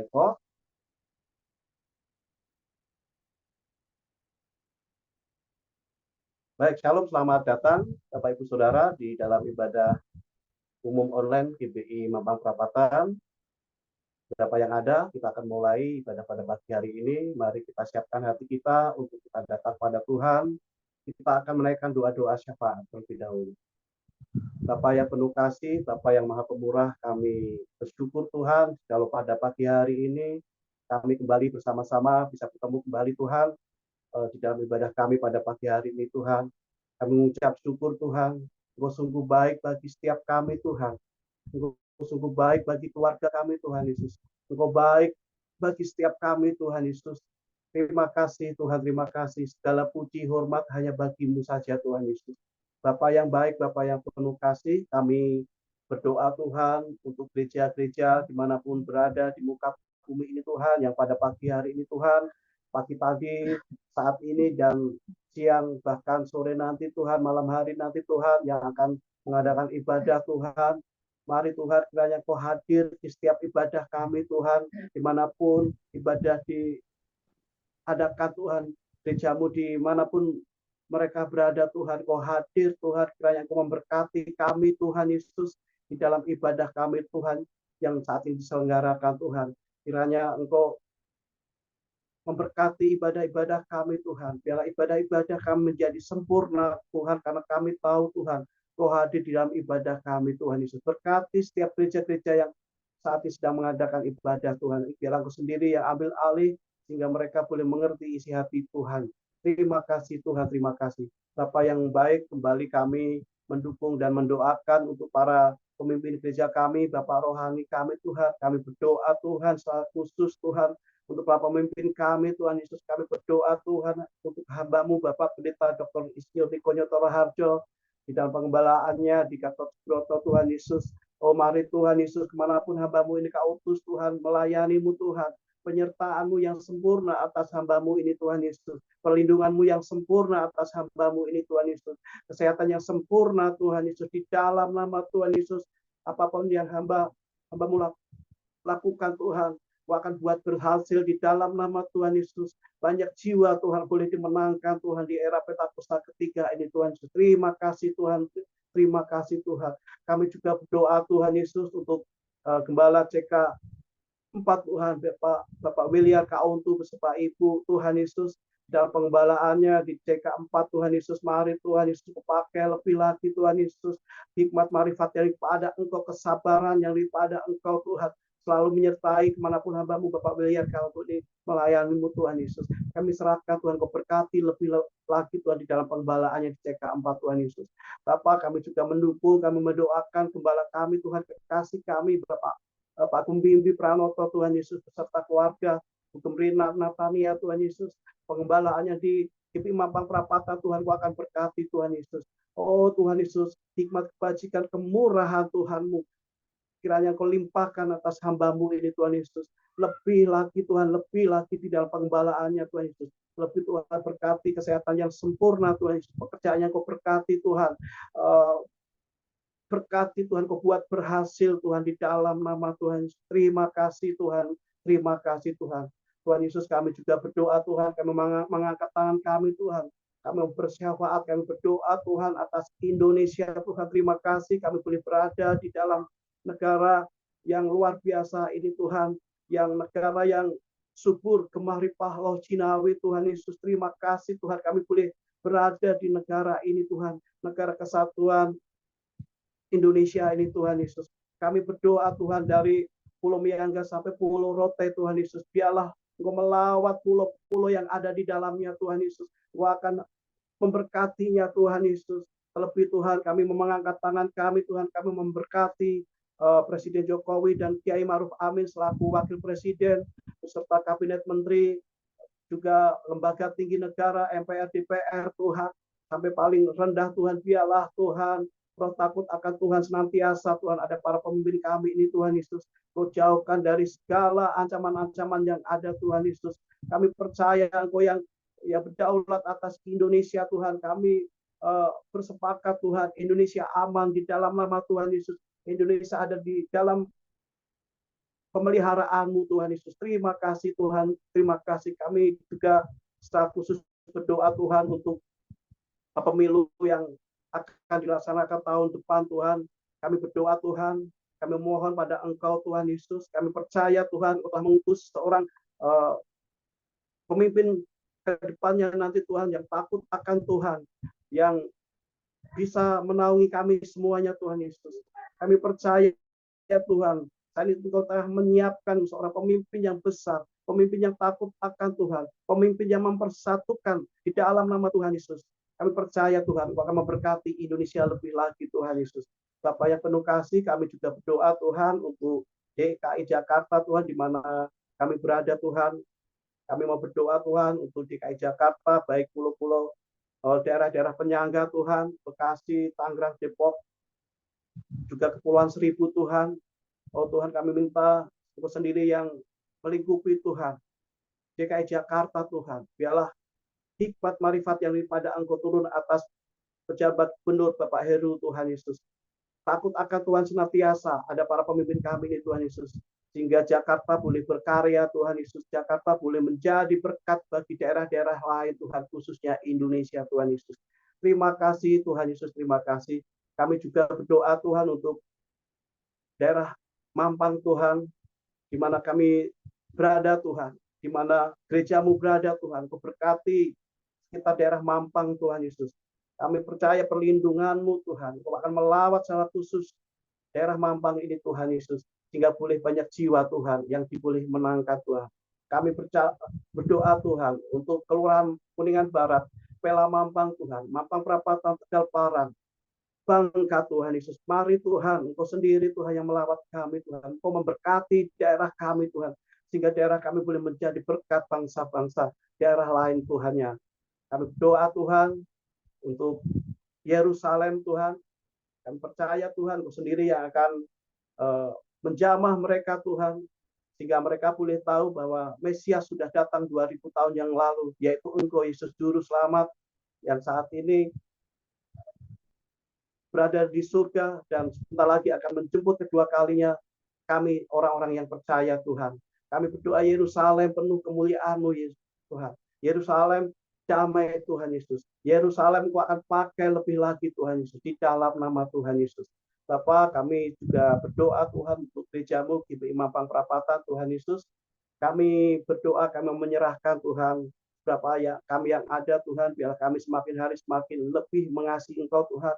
Eko. Baik, shalom, selamat datang Bapak Ibu Saudara di dalam ibadah umum online GBI Mampang Perapatan. Berapa yang ada, kita akan mulai ibadah pada pagi hari ini. Mari kita siapkan hati kita untuk kita datang pada Tuhan. Kita akan menaikkan doa-doa syafaat terlebih dahulu. Bapa yang penuh kasih, Bapa yang maha pemurah, kami bersyukur Tuhan kalau pada pagi hari ini kami kembali bersama-sama bisa ketemu kembali Tuhan di dalam ibadah kami pada pagi hari ini Tuhan. Kami mengucap syukur Tuhan, Engkau sungguh baik bagi setiap kami Tuhan. Engkau sungguh baik bagi keluarga kami Tuhan Yesus. Engkau baik bagi setiap kami Tuhan Yesus. Terima kasih Tuhan, terima kasih. Segala puji hormat hanya bagi-Mu saja Tuhan Yesus. Bapa yang baik, Bapa yang penuh kasih, kami berdoa Tuhan untuk gereja-gereja dimanapun berada di muka bumi ini Tuhan, yang pada pagi hari ini Tuhan, pagi-pagi saat ini dan siang bahkan sore nanti Tuhan, malam hari nanti Tuhan yang akan mengadakan ibadah Tuhan. Mari Tuhan kiranya Kau hadir di setiap ibadah kami Tuhan, dimanapun ibadah diadakan Tuhan, gerejamu dimanapun mereka berada Tuhan, Kau hadir Tuhan, kiranya Kau memberkati kami Tuhan Yesus di dalam ibadah kami Tuhan yang saat ini diselenggarakan Tuhan. Kiranya Engkau memberkati ibadah-ibadah kami Tuhan. Biarlah ibadah-ibadah kami menjadi sempurna Tuhan, karena kami tahu Tuhan, Kau hadir di dalam ibadah kami Tuhan Yesus. Berkati setiap gereja-gereja yang saat ini sedang mengadakan ibadah Tuhan. Biarlah Engkau sendiri yang ambil alih sehingga mereka boleh mengerti isi hati Tuhan. Terima kasih Tuhan, terima kasih. Bapa yang baik, kembali kami mendukung dan mendoakan untuk para pemimpin gereja kami, Bapak rohani kami Tuhan. Kami berdoa Tuhan, secara khusus Tuhan, untuk para pemimpin kami Tuhan Yesus. Kami berdoa Tuhan untuk hamba-Mu Bapak Pendeta Dr. Isnio Nikonyotoro Harjo di dalam pengembalaannya di Gatot Subroto Tuhan Yesus. Oh mari Tuhan Yesus, kemanapun hamba-Mu ini Kau utus Tuhan, melayani-Mu Tuhan. Penyertaan-Mu yang sempurna atas hamba-Mu ini Tuhan Yesus. Perlindungan-Mu yang sempurna atas hamba-Mu ini Tuhan Yesus. Kesehatan yang sempurna Tuhan Yesus di dalam nama Tuhan Yesus. Apapun yang hamba-Mu lakukan Tuhan, Kau akan buat berhasil di dalam nama Tuhan Yesus. Banyak jiwa Tuhan boleh dimenangkan Tuhan di era Pentakosta ketiga ini Tuhan Yesus. Terima kasih Tuhan, terima kasih Tuhan. Kami juga berdoa Tuhan Yesus untuk Gembala CK 4 Tuhan, Bapak William Kauntu beserta Ibu Tuhan Yesus dalam pengembalaannya di CK4 Tuhan Yesus. Mari Tuhan Yesus pakai lebih lagi Tuhan Yesus, hikmat marifat daripada Engkau, kesabaran yang daripada Engkau Tuhan, selalu menyertai kemanapun hamba-Mu Bapak William Kauntu ini melayani-Mu Tuhan Yesus. Kami serahkan Tuhan, Kau berkati lebih lagi Tuhan di dalam pengembalaannya di CK4 Tuhan Yesus. Bapak, kami juga mendukung, kami mendoakan gembala kami Tuhan, kekasih kami Bapak Pak Kumbimbi Pranoto Tuhan Yesus beserta keluarga, Hukum Rina Natania Tuhan Yesus, pengembalaannya di GBI Mampang Perapatan Tuhan, Kau akan berkati Tuhan Yesus. Oh Tuhan Yesus, hikmat kebajikan kemurahan Tuhan-Mu kiranya Kau limpahkan atas hamba-Mu ini Tuhan Yesus. Lebih lagi Tuhan, lebih lagi di dalam pengembalaannya Tuhan Yesus. Lebih Tuhan berkati kesehatan yang sempurna Tuhan Yesus. Pekerjaan yang Kau berkati Tuhan. Berkati Tuhan, Kau buat berhasil Tuhan di dalam nama Tuhan. Terima kasih Tuhan, terima kasih Tuhan. Tuhan Yesus, kami juga berdoa Tuhan, kami mengangkat tangan kami Tuhan. Kami bersyafaat, kami berdoa Tuhan atas Indonesia Tuhan. Terima kasih kami boleh berada di dalam negara yang luar biasa ini Tuhan. Yang negara yang subur, gemah ripah, loh Cinawi Tuhan Yesus. Terima kasih Tuhan, kami boleh berada di negara ini Tuhan. Negara kesatuan Indonesia ini Tuhan Yesus. Kami berdoa Tuhan dari Pulau Miyangga sampai Pulau Rote Tuhan Yesus. Biarlah Engkau melawat pulau-pulau yang ada di dalamnya Tuhan Yesus. Engkau akan memberkatinya Tuhan Yesus. Terlebih Tuhan, kami mengangkat tangan kami Tuhan, kami memberkati Presiden Jokowi dan Kiai Ma'ruf Amin selaku Wakil Presiden beserta Kabinet Menteri, juga lembaga tinggi negara, MPR, DPR Tuhan, sampai paling rendah Tuhan, biarlah Tuhan roh takut akan Tuhan senantiasa Tuhan ada para pemimpin kami ini Tuhan Yesus. Kau jauhkan dari segala ancaman-ancaman yang ada Tuhan Yesus. Kami percaya Engkau yang berdaulat atas Indonesia Tuhan. Kami bersepakat Tuhan, Indonesia aman di dalam nama Tuhan Yesus. Indonesia ada di dalam pemeliharaan-Mu Tuhan Yesus. Terima kasih Tuhan, terima kasih. Kami juga secara khusus berdoa Tuhan untuk pemilu yang akan dilaksanakan tahun depan Tuhan. Kami berdoa Tuhan, kami mohon pada Engkau Tuhan Yesus. Kami percaya Tuhan telah mengutus seorang pemimpin ke depannya nanti Tuhan yang takut akan Tuhan, yang bisa menaungi kami semuanya Tuhan Yesus. Kami percaya ya Tuhan, saat itu Engkau telah menyiapkan seorang pemimpin yang besar, pemimpin yang takut akan Tuhan, pemimpin yang mempersatukan di dalam nama Tuhan Yesus. Kami percaya Tuhan, Engkau akan memberkati Indonesia lebih lagi Tuhan Yesus. Bapak yang penuh kasih, kami juga berdoa Tuhan untuk DKI Jakarta Tuhan, di mana kami berada Tuhan. Kami mau berdoa Tuhan untuk DKI Jakarta, baik pulau-pulau, daerah-daerah penyangga Tuhan, Bekasi, Tangerang, Depok, juga Kepulauan Seribu Tuhan. Oh Tuhan, kami minta Engkau sendiri yang melingkupi Tuhan. DKI Jakarta Tuhan, biarlah hikmat marifat yang daripada Engkau turun atas pejabat gubernur Bapak Heru Tuhan Yesus. Takut akan Tuhan senantiasa ada para pemimpin kami ini Tuhan Yesus. Sehingga Jakarta boleh berkarya Tuhan Yesus. Jakarta boleh menjadi berkat bagi daerah-daerah lain Tuhan, khususnya Indonesia Tuhan Yesus. Terima kasih Tuhan Yesus, terima kasih. Kami juga berdoa Tuhan untuk daerah Mampang Tuhan, di mana kami berada Tuhan, di mana gerejamu berada Tuhan. Kau berkati kita daerah Mampang Tuhan Yesus. Kami percaya perlindungan-Mu Tuhan. Kau akan melawat secara khusus daerah Mampang ini Tuhan Yesus. Sehingga boleh banyak jiwa Tuhan yang diboleh menangkan Tuhan. Kami berdoa Tuhan untuk Kelurahan Kuningan Barat, Pela Mampang Tuhan, Mampang Perapatan, Tegal Parang, Bangka Tuhan Yesus. Mari Tuhan, Engkau sendiri Tuhan yang melawat kami Tuhan. Engkau memberkati daerah kami Tuhan. Sehingga daerah kami boleh menjadi berkat bangsa-bangsa daerah lain Tuhannya. Kami berdoa Tuhan untuk Yerusalem Tuhan. Kami percaya Tuhan Engkau sendiri yang akan menjamah mereka Tuhan. Sehingga mereka boleh tahu bahwa Mesias sudah datang 2000 tahun yang lalu. Yaitu Engkau Yesus Juru Selamat yang saat ini berada di surga dan sebentar lagi akan menjemput kedua kalinya kami orang-orang yang percaya Tuhan. Kami berdoa Yerusalem penuh kemuliaan-Mu Yesus Tuhan. Yerusalem damai Tuhan Yesus. Yerusalem Engkau akan pakai lebih lagi Tuhan Yesus di dalam nama Tuhan Yesus. Bapak, kami juga berdoa Tuhan untuk gerejamu GBI Mampang Perapatan Tuhan Yesus. Kami berdoa, kami menyerahkan Tuhan berapa ya kami yang ada Tuhan, biar kami semakin hari semakin lebih mengasihi Engkau Tuhan.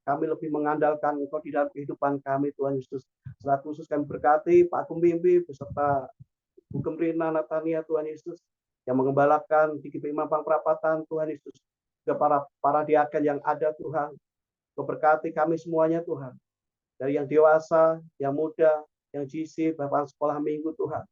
Kami lebih mengandalkan Engkau di dalam kehidupan kami Tuhan Yesus. Secara khusus kami berkati Pak Kumbimbing beserta Bu Gemrina Natania Tuhan Yesus yang mengembalakan di GBI Mampang Perapatan Tuhan Yesus. Juga para diaken yang ada Tuhan. Kau berkati kami semuanya Tuhan. Dari yang dewasa, yang muda, yang GC, bahkan sekolah minggu Tuhan.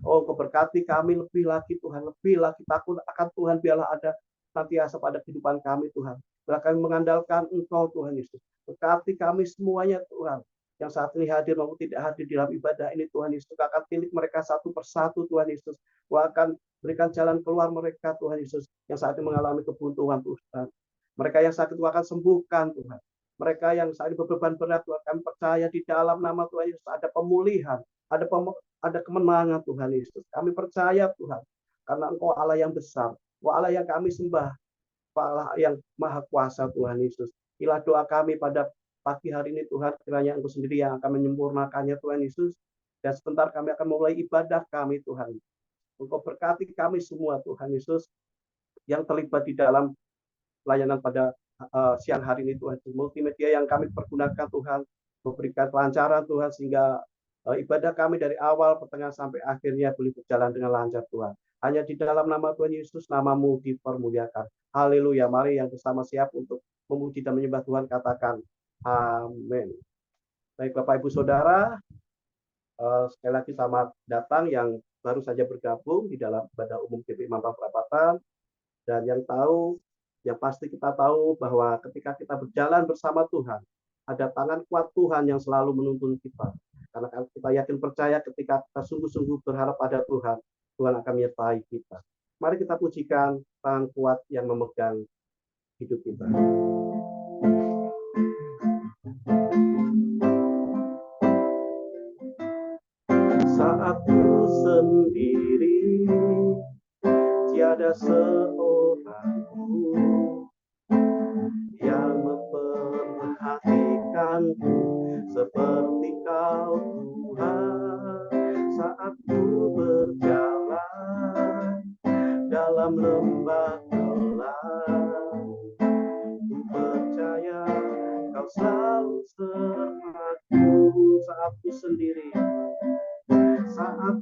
Oh, Kau berkati kami lebih lagi Tuhan, lebih lagi takut akan Tuhan, biarlah ada senantiasa pada kehidupan kami Tuhan. Biarlah kami mengandalkan Engkau Tuhan Yesus. Berkati kami semuanya Tuhan, yang saat ini hadir maupun tidak hadir di dalam ibadah ini Tuhan Yesus. Kau akan pilih mereka satu persatu Tuhan Yesus. Kau akan berikan jalan keluar mereka Tuhan Yesus, yang saat ini mengalami kebuntuan Tuhan. Mereka yang sakit Kau akan sembuhkan Tuhan. Mereka yang saat ini beban berat Tuhan, kami percaya di dalam nama Tuhan Yesus ada pemulihan, ada kemenangan Tuhan Yesus. Kami percaya Tuhan, karena Engkau Allah yang besar, Engkau Allah yang kami sembah, Allah yang maha kuasa Tuhan Yesus. Inilah doa kami pada pagi hari ini Tuhan, kiranya Engkau sendiri yang akan menyempurnakannya Tuhan Yesus. Dan sebentar kami akan mulai ibadah kami Tuhan. Engkau berkati kami semua Tuhan Yesus yang terlibat di dalam pelayanan pada siang hari ini Tuhan. Multimedia yang kami pergunakan Tuhan, memberikan kelancaran Tuhan, sehingga ibadah kami dari awal, pertengahan sampai akhirnya boleh berjalan dengan lancar Tuhan. Hanya di dalam nama Tuhan Yesus, nama-Mu dipermuliakan. Haleluya. Mari yang bersama siap untuk memuji dan menyembah Tuhan, katakan amin. Baik Bapak Ibu Saudara, sekali lagi selamat datang yang baru saja bergabung di dalam ibadah umum GBI Mampang Perapatan. Dan yang pasti kita tahu bahwa ketika kita berjalan bersama Tuhan, ada tangan kuat Tuhan yang selalu menuntun kita. Karena kita yakin percaya ketika kita sungguh-sungguh berharap pada Tuhan, Tuhan akan menyertai kita. Mari kita pujikan tangan kuat yang memegang hidup kita. Saat sendiri, tiada seorang pun yang memperhatikanku seperti Kau Tuhan. Saat ku berjalan dalam lembah gelap, ku percaya Kau selalu sertaku. Saat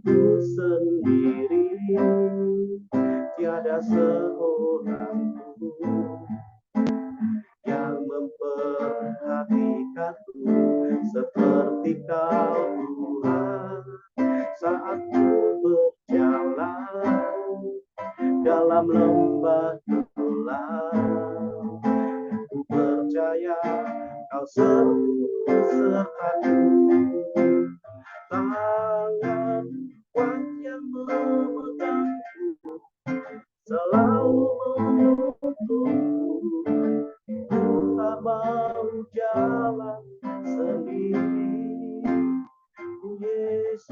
ku sendiri, tiada seorang pun yang memperhatikanku seperti Kau Tuhan. Saat ku berjalan dalam lembah gelap, ku percaya Kau sertaku. Tangan kuat yang memegangku selalu menuntunku. Ku tak mau jalan sendiri. Yesus,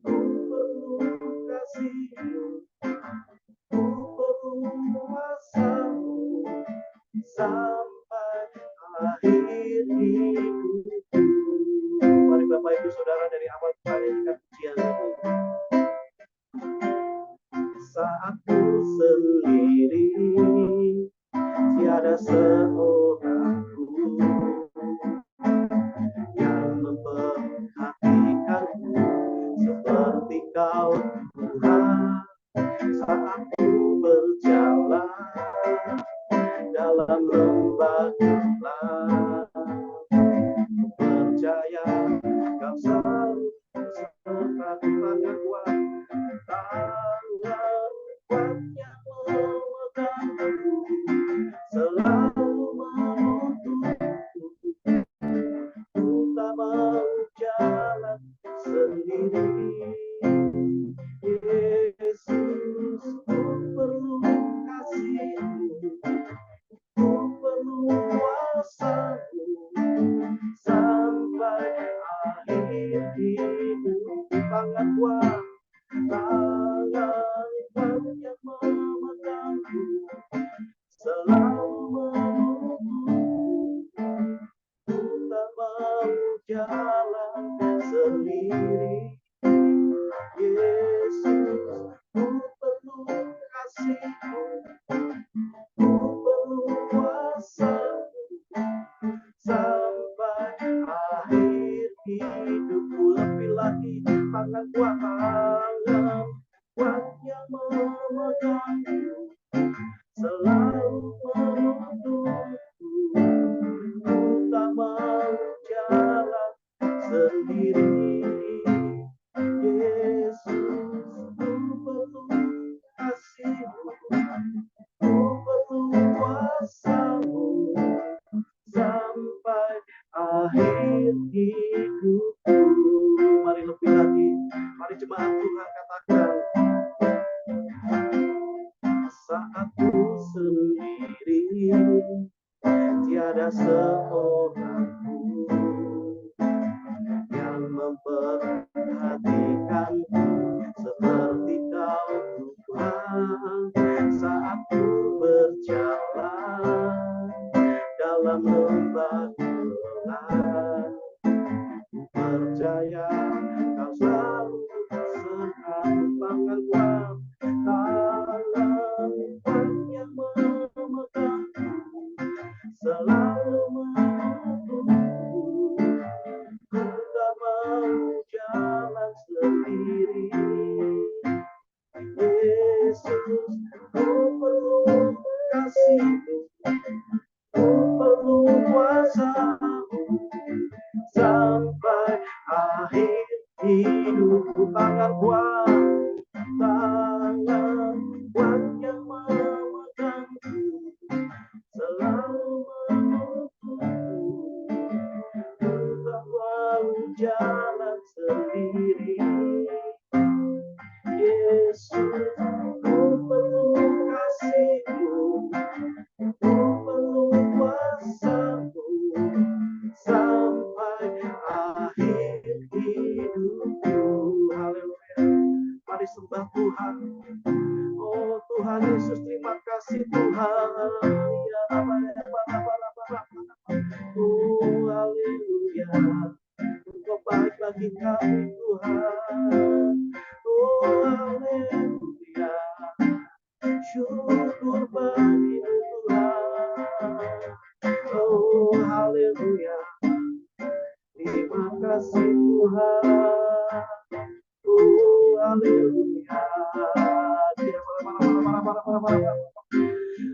ku perlu kasih-Mu, ku perlu kuasa-Mu sampai akhir hidupku. Mari Bapak Ibu Saudara dari awal kita nyanyikan pujian ini. Saat ku sendiri, tiada seorang pun yang memperhatikanku seperti Kau Tuhan. Saat ku berjalan dalam lembah gelap, ku percaya Kau selalu sertaku. Tangan kuat yang memegangku selalu menuntunku. Ku tak mau jalan sendiri. Yesus, ku perlu kasih-Mu, ku perlu kuasa-Mu sampai akhir hidup. Tangan kuat yang memegangku selalu menuntunku. Ku tak mau jalan sendiri. Yesus, ku perlu kasih-Mu, ku perlu kuasa-Mu sampai akhir hidupku. Lebih lagi, tangan kuat yang memegangku selalu menuntunku. Ku tak mau jalan sendiri. Yesus, ku perlu kasih-Mu, ku perlu kuasa-Mu sampai akhir hidupku. Mari lebih lagi, mari jemaat Tuhan katakan. Saat ku sendiri, tiada seorang pun yang memperhatikanku seperti Kau Tuhan. Saat ku berjalan dalam lembah gelap, ku percaya Kau selalu sertaku. Tangan kuat yang memegangku selalu menuntunku. Ku tak mau jalan sendiri. Yesus, ku perlu kasih-Mu, ku perlu kuasa-Mu sampai akhir hidupku. Tangan kuat yang memegangku selalu menuntunku. Ku tak mau jalan sendiri. Yesus, ku perlu kasih-Mu, ku perlu kuasa-Mu sampai akhir hidupku. Haleluya. menyembah Tuhan. Oh Tuhan Yesus, terima kasih Tuhan. Ya, oh haleluya. Engkau baik bagi kami Tuhan. Oh haleluya. Syukur bagimu Tuhan. Oh haleluya. Terima kasih Tuhan. Oh haleluya.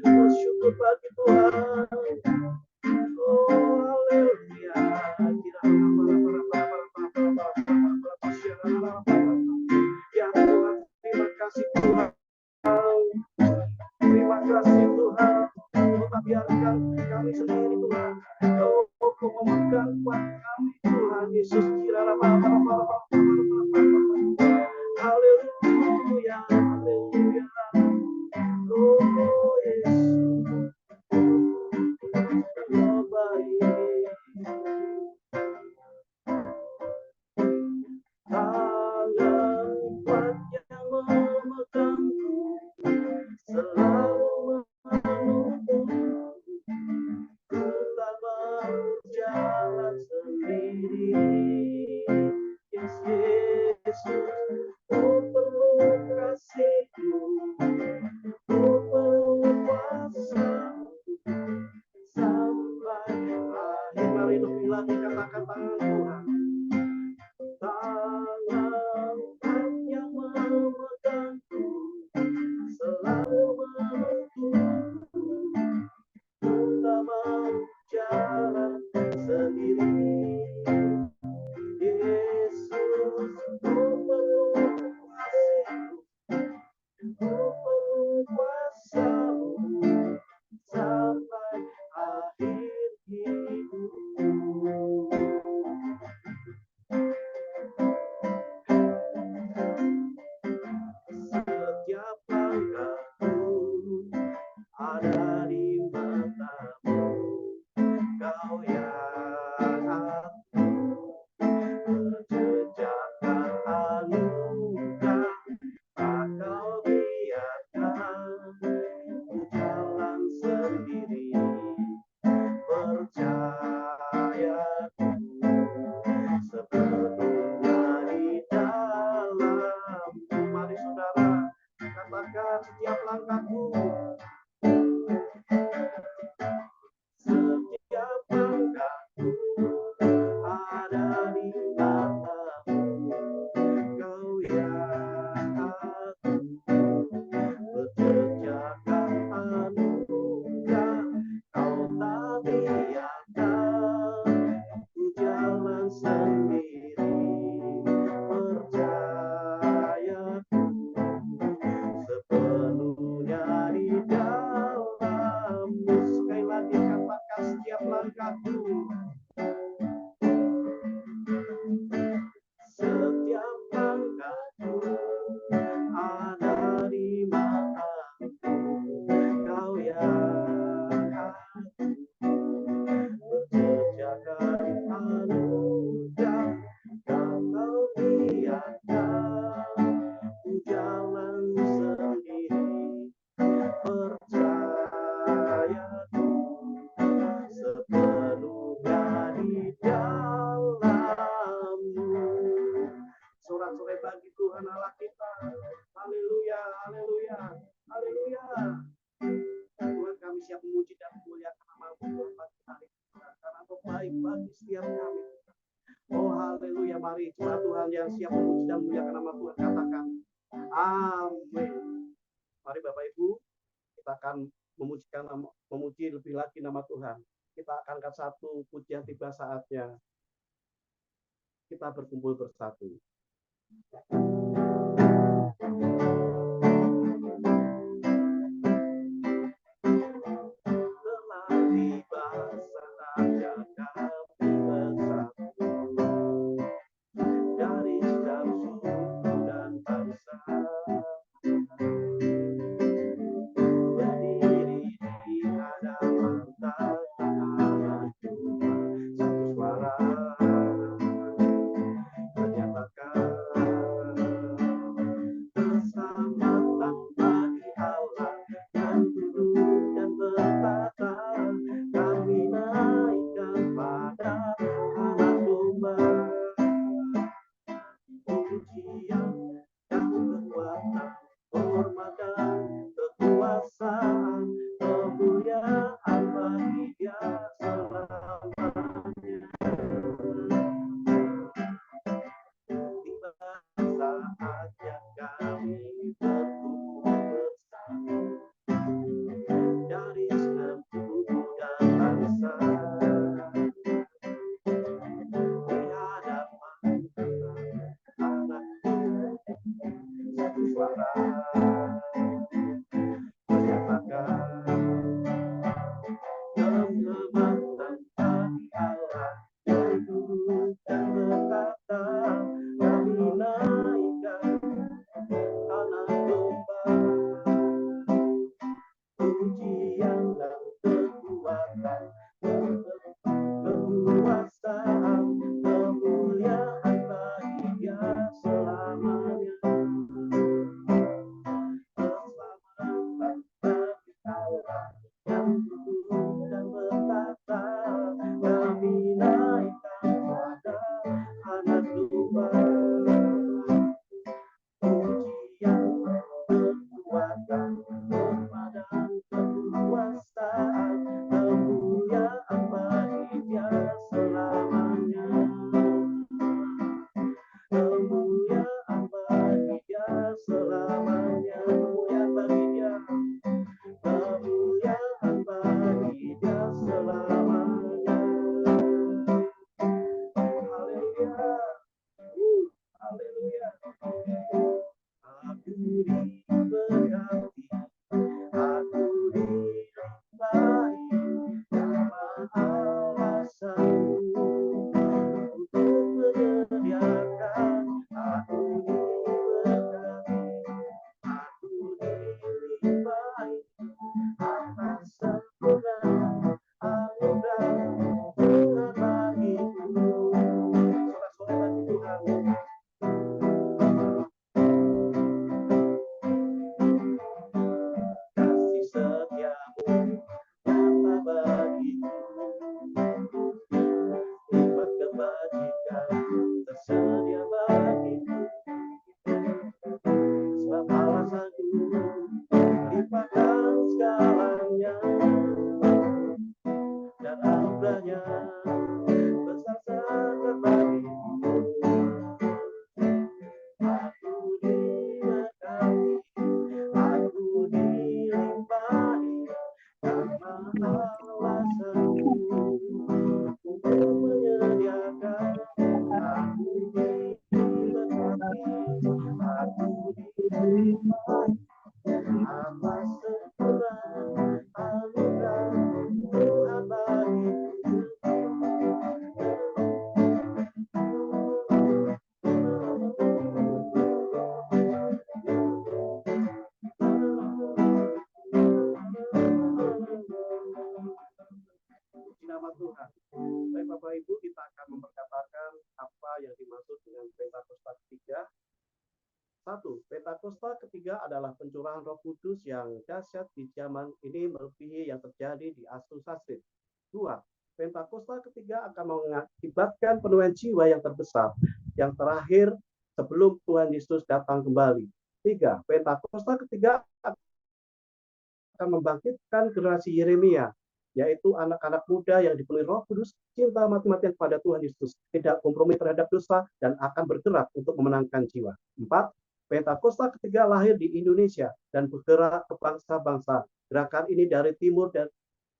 Oh syukur bagi Tuhan. Oh haleluya. Ya Tuhan, terima kasih Tuhan. Terima kasih Tuhan. Oh tak biarkan kami sendiri Tuhan. Oh kau memegang kuat kami Tuhan Yesus. Haleluya, haleluya. Oh Yesus, Kau baik. Tangan kuat yang memegangku selalu menuntun. Ku tak mau jalan sendiri. Yes, Yesus, ku perlu kasih-Mu, ku perlu kuasa-Mu sampai akhir. Mari lebih lagi katakan tangan Tuhan. Tangan yang memegangku selalu menuntunku. Ku tak mau jalan sendiri. Yesus, ku perlu kasih-Mu, ku perlu kuasa-Mu sampai akhir hidupku. Setiap langkahku ada di mata-Mu. Kau yang aku berjejakkan anugerah. Tak Kau biarkan ku jalan sendiri. Percayaku sepenuhnya di dalam-Mu. Mari saudara katakan setiap langkahku. Setiap langkahku ada di mata-Mu. Kau yang aku berjejakkan anugerah. Kau tak biarkan ku jalan sendiri. Percayaku sepenuhnya di dalam-Mu. Sekali lagi katakan setiap langkahku. Setiap langkahku ada di mata-Mu. Kau yang aku berjejakkan anugerah. Kau biarkan ku jalan sendiri. Percayaku sepenuhnya di dalam-Mu. Sorak-sorai bagi Tuhan Allah kita. Haleluya, haleluya, haleluya. Tuhan, kami siap memuji dan memuliakan nama-Mu Tuhan pagi hari ini, karena Engkau baik bagi setiap kami. Oh haleluya, mari jemaat Tuhan yang siap memuji dan memuliakan nama Tuhan katakan amin. Mari Bapak Ibu, kita akan memuji lebih lagi nama Tuhan. Kita akan angkat satu pujian, tiba saatnya kita berkumpul bersatu. Telah tiba saatnya kami bersatu dari setiap suku dan bangsa, berdiri di hadapan tatanan Tuhan, satu suara menyatakan kekuasaan, kemuliaan bagi Dia selamanya. Tiba saatnya kami berkumpul bersama dari seluruh dan bangsa di hadapan anak satu suara menyatakan kehormatan bagi Allah yang duduk dan berkata, kami naikkan anak domba, pujian dan kekuatan, kekuasaan, kemuliaan bagi Dia selamanya. Keselamatan bagi Allah yang duduk dan berkata, kami naikkan pada anak domba, pujian, kekuatan, kepada kekuasaan, kemuliaan bagi Dia selamanya. Kemuliaan bagi Dia selamanya. Kemuliaan bagi Dia. Kemuliaan bagi Dia selamanya. Haleluya. Haleluya. Aku diberkati, aku dilimpahi sama alasanmu untuk menyediakan. Aku diberkati, aku dilimpahi atas sempurna anugerah Tuhan bagiku. Sorak-sorai bagi Tuhan. Kasih setiamu nyata bagiku, nikmat kebajikan tersedia bagiku. Sebab alasanku limpahkan segalanya, dan anugerahnya besar sangat bagiku. Aku diberkati, aku dilimpahi karena alasanmu untuk menyediakan. Aku diberkati, aku dilimpahi atas sempurna anugerah Tuhan bagiku. Puji nama Tuhan. Baik Bapak Ibu, kita akan memperkatakan apa yang dimaksud dengan Pentakosta ketiga. Satu, Pentakosta ketiga adalah pencurahan Roh Kudus yang dahsyat di zaman ini melebihi yang terjadi di Asusasrit. Dua, Pentakosta ketiga akan mengakibatkan penuaian jiwa yang terbesar, yang terakhir sebelum Tuhan Yesus datang kembali. Tiga, Pentakosta ketiga akan membangkitkan generasi Yeremia, yaitu anak-anak muda yang dipenuhi Roh Kudus, cinta mati-matian kepada Tuhan Yesus, tidak kompromi terhadap dosa, dan akan bergerak untuk memenangkan jiwa. 4. Pentakosta ketiga lahir di Indonesia dan bergerak ke bangsa-bangsa. Gerakan ini dari timur dan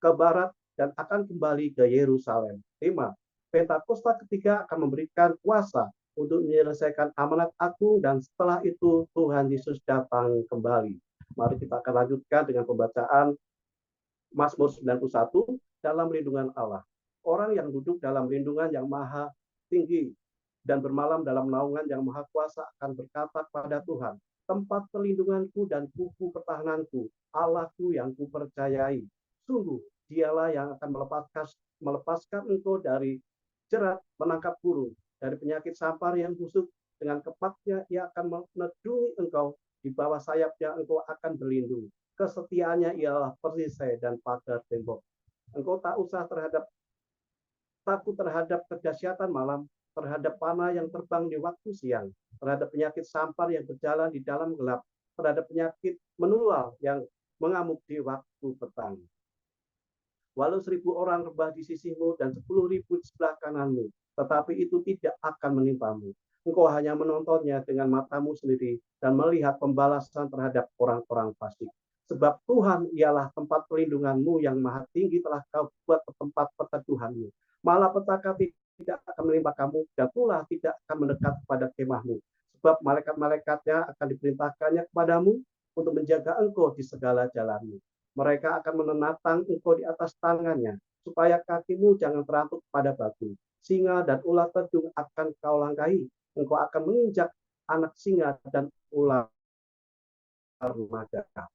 ke barat dan akan kembali ke Yerusalem. 5. Pentakosta ketiga akan memberikan kuasa untuk menyelesaikan amanat agung, dan setelah itu Tuhan Yesus datang kembali. Mari kita akan lanjutkan dengan pembacaan Mazmur 91, dalam lindungan Allah. Orang yang duduk dalam lindungan yang maha tinggi dan bermalam dalam naungan yang maha kuasa akan berkata kepada Tuhan, tempat perlindunganku dan kuku pertahananku, Allahku yang kupercayai. Sungguh, dialah yang akan melepaskan engkau dari jerat menangkap burung, dari penyakit sampar yang busuk. Dengan kepaknya ia akan menedungi engkau, di bawah sayapnya engkau akan berlindung. Kesetiaannya ialah perisai dan pagar tembok. Engkau tak usah takut terhadap kedahsyatan malam, terhadap panah yang terbang di waktu siang, terhadap penyakit sampar yang berjalan di dalam gelap, terhadap penyakit menular yang mengamuk di waktu petang. Walau 1.000 orang rebah di sisimu dan 10.000 di sebelah kananmu, tetapi itu tidak akan menimpamu. Engkau hanya menontonnya dengan matamu sendiri dan melihat pembalasan terhadap orang-orang fasik. Sebab Tuhan ialah tempat perlindunganmu yang maha tinggi telah kau buat tempat perteduhanmu. Malapetaka tidak akan menimpa kamu dan ulah tidak akan mendekat pada kemahmu. Sebab malaikat-malaikatnya akan diperintahkannya kepadamu untuk menjaga engkau di segala jalanmu. Mereka akan menenatang engkau di atas tangannya, supaya kakimu jangan terantuk pada batu. Singa dan ular tedung akan kau langkahi. Engkau akan menginjak anak singa dan ular naga.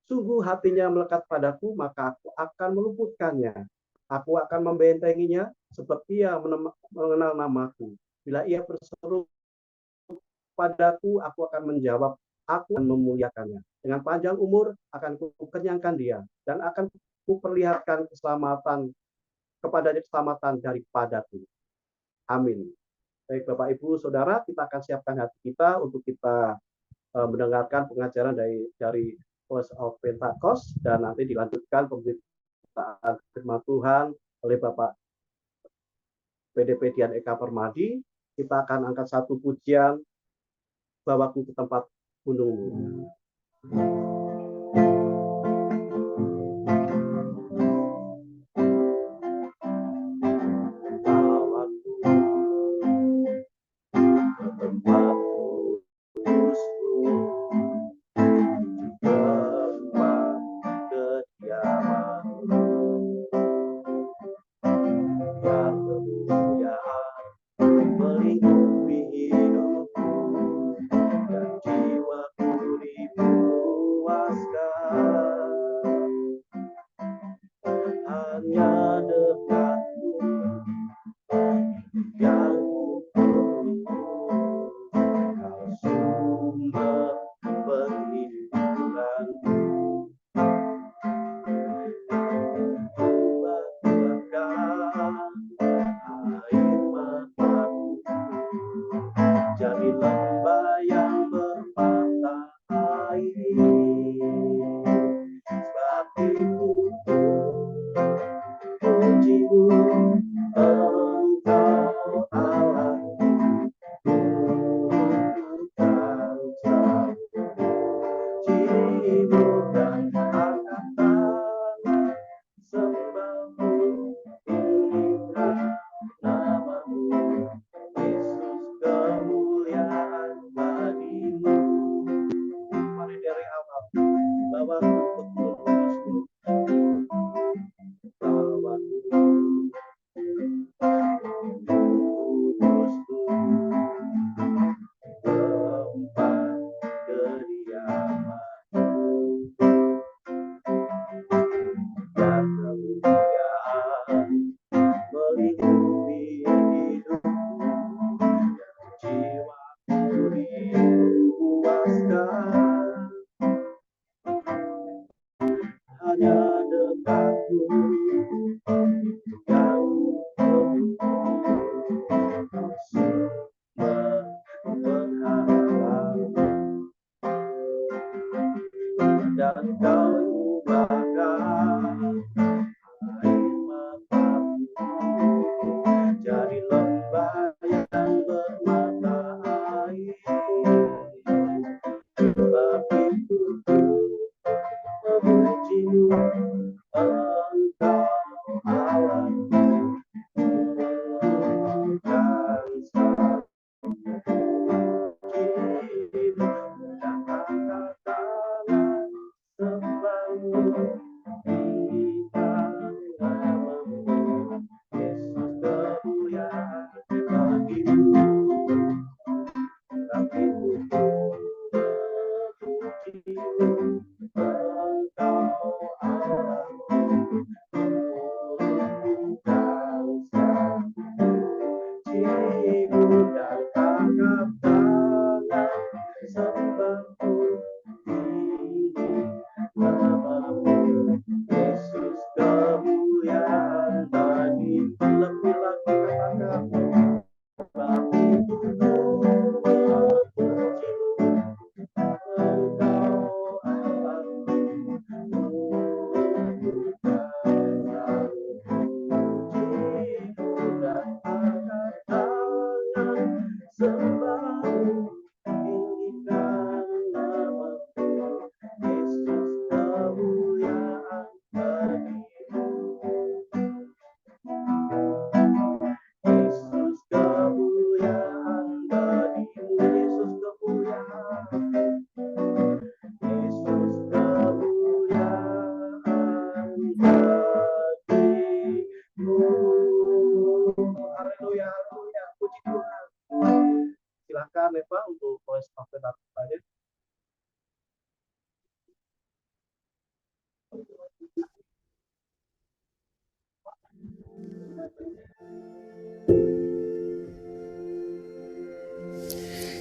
Sungguh hatinya melekat padaku, maka aku akan meluputkannya. Aku akan membentenginya, sebab ia mengenal namaku. Bila ia berseru padaku, aku akan menjawab, aku akan memuliakannya. Dengan panjang umur akan kukenyangkan dia, dan akan kuperlihatkan keselamatan kepadanya, keselamatan daripadaku. Amin. Baik Bapak Ibu Saudara, kita akan siapkan hati kita untuk kita mendengarkan pengajaran dari Voice of Pentecost, dan nanti dilanjutkan pemberitaan firman Tuhan oleh Bapak PDP Dian Eka Permadi. Kita akan angkat satu pujian, Bawaku ke tempat gunungmu.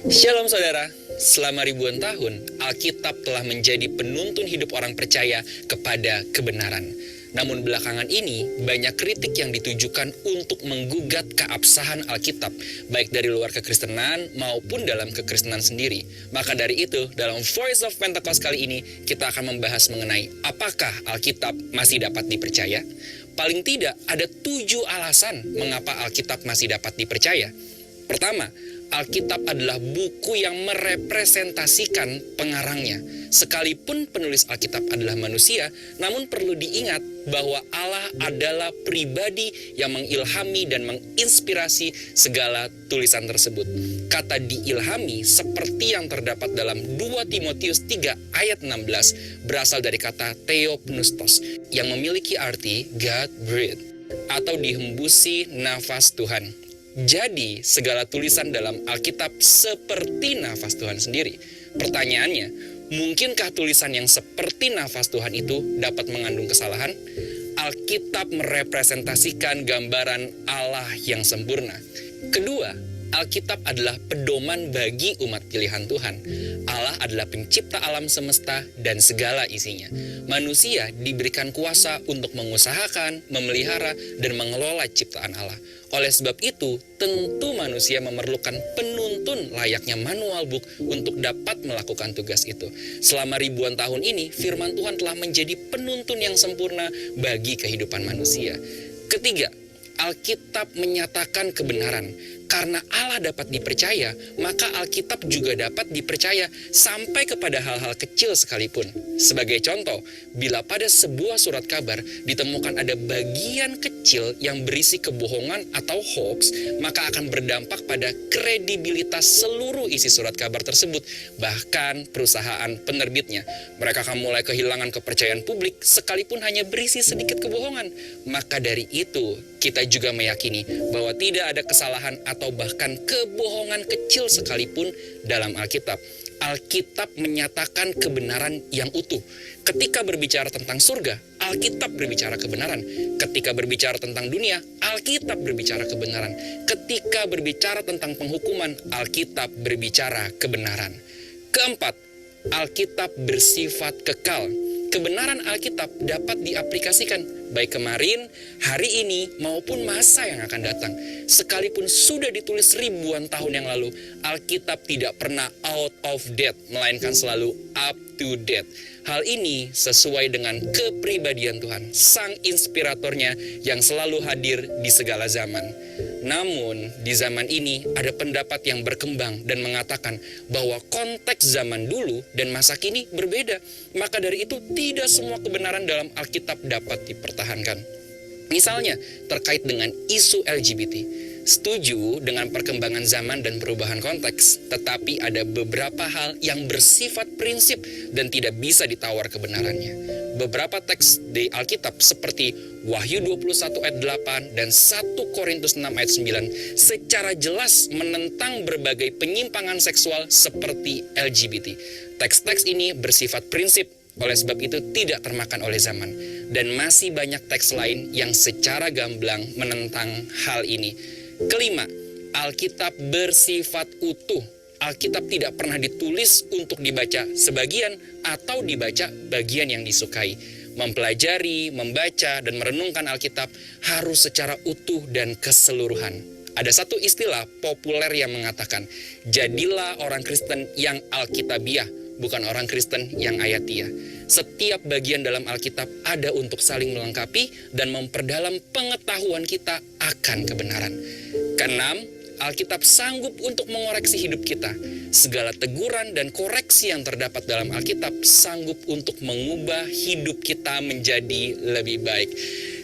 Shalom saudara, selama ribuan tahun, Alkitab telah menjadi penuntun hidup orang percaya kepada kebenaran. Namun belakangan ini, banyak kritik yang ditujukan untuk menggugat keabsahan Alkitab, baik dari luar kekristenan maupun dalam kekristenan sendiri. Maka dari itu, dalam Voice of Pentecost kali ini, kita akan membahas mengenai apakah Alkitab masih dapat dipercaya? Paling tidak, ada 7 alasan mengapa Alkitab masih dapat dipercaya. Pertama, Alkitab adalah buku yang merepresentasikan pengarangnya. Sekalipun penulis Alkitab adalah manusia, namun perlu diingat bahwa Allah adalah pribadi yang mengilhami dan menginspirasi segala tulisan tersebut. Kata diilhami seperti yang terdapat dalam 2 Timotius 3 ayat 16 berasal dari kata theopneustos yang memiliki arti God breathed atau dihembusi nafas Tuhan. Jadi, segala tulisan dalam Alkitab seperti nafas Tuhan sendiri. Pertanyaannya, mungkinkah tulisan yang seperti nafas Tuhan itu dapat mengandung kesalahan? Alkitab merepresentasikan gambaran Allah yang sempurna. Kedua, Alkitab adalah pedoman bagi umat pilihan Tuhan. Allah adalah pencipta alam semesta dan segala isinya. Manusia diberikan kuasa untuk mengusahakan, memelihara, dan mengelola ciptaan Allah. Oleh sebab itu, tentu manusia memerlukan penuntun layaknya manual book untuk dapat melakukan tugas itu. Selama ribuan tahun ini, firman Tuhan telah menjadi penuntun yang sempurna bagi kehidupan manusia. Ketiga, Alkitab menyatakan kebenaran. Karena Allah dapat dipercaya, maka Alkitab juga dapat dipercaya sampai kepada hal-hal kecil sekalipun. Sebagai contoh, bila pada sebuah surat kabar ditemukan ada bagian kecil yang berisi kebohongan atau hoax, maka akan berdampak pada kredibilitas seluruh isi surat kabar tersebut, bahkan perusahaan penerbitnya. Mereka akan mulai kehilangan kepercayaan publik sekalipun hanya berisi sedikit kebohongan. Maka dari itu, kita juga meyakini bahwa tidak ada kesalahan atau bahkan kebohongan kecil sekalipun dalam Alkitab. Alkitab menyatakan kebenaran yang utuh. Ketika berbicara tentang surga, Alkitab berbicara kebenaran. Ketika berbicara tentang dunia, Alkitab berbicara kebenaran. Ketika berbicara tentang penghukuman, Alkitab berbicara kebenaran. Keempat, Alkitab bersifat kekal. Kebenaran Alkitab dapat diaplikasikan baik kemarin, hari ini, maupun masa yang akan datang. Sekalipun sudah ditulis ribuan tahun yang lalu, Alkitab tidak pernah out of date, melainkan selalu up to date. Hal ini sesuai dengan kepribadian Tuhan, sang inspiratornya yang selalu hadir di segala zaman. Namun, di zaman ini ada pendapat yang berkembang dan mengatakan bahwa konteks zaman dulu dan masa kini berbeda. Maka dari itu, tidak semua kebenaran dalam Alkitab dapat dipertahankan. Misalnya, terkait dengan isu LGBT. Setuju dengan perkembangan zaman dan perubahan konteks, tetapi ada beberapa hal yang bersifat prinsip dan tidak bisa ditawar kebenarannya. Beberapa teks di Alkitab seperti Wahyu 21 ayat 8 dan 1 Korintus 6 ayat 9 secara jelas menentang berbagai penyimpangan seksual seperti LGBT. Teks-teks ini bersifat prinsip, oleh sebab itu tidak termakan oleh zaman. Dan masih banyak teks lain yang secara gamblang menentang hal ini. Kelima, Alkitab bersifat utuh. Alkitab tidak pernah ditulis untuk dibaca sebagian atau dibaca bagian yang disukai. Mempelajari, membaca, dan merenungkan Alkitab harus secara utuh dan keseluruhan. Ada satu istilah populer yang mengatakan, jadilah orang Kristen yang Alkitabiah, bukan orang Kristen yang ayatiah. Setiap bagian dalam Alkitab ada untuk saling melengkapi dan memperdalam pengetahuan kita akan kebenaran. Keenam, Alkitab sanggup untuk mengoreksi hidup kita. Segala teguran dan koreksi yang terdapat dalam Alkitab sanggup untuk mengubah hidup kita menjadi lebih baik.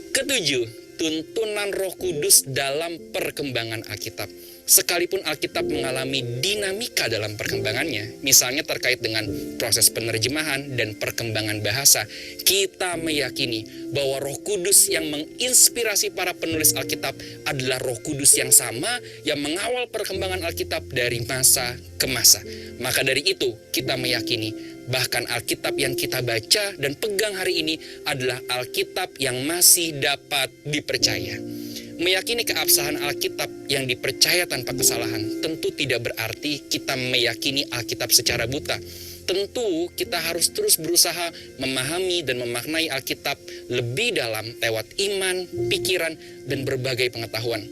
Ketujuh, tuntunan Roh Kudus dalam perkembangan Alkitab. Sekalipun Alkitab mengalami dinamika dalam perkembangannya, misalnya terkait dengan proses penerjemahan dan perkembangan bahasa, kita meyakini bahwa Roh Kudus yang menginspirasi para penulis Alkitab adalah Roh Kudus yang sama yang mengawal perkembangan Alkitab dari masa ke masa. Maka dari itu, kita meyakini bahkan Alkitab yang kita baca dan pegang hari ini adalah Alkitab yang masih dapat dipercaya. Meyakini keabsahan Alkitab yang dipercaya tanpa kesalahan tentu tidak berarti kita meyakini Alkitab secara buta. Tentu kita harus terus berusaha memahami dan memaknai Alkitab lebih dalam lewat iman, pikiran, dan berbagai pengetahuan.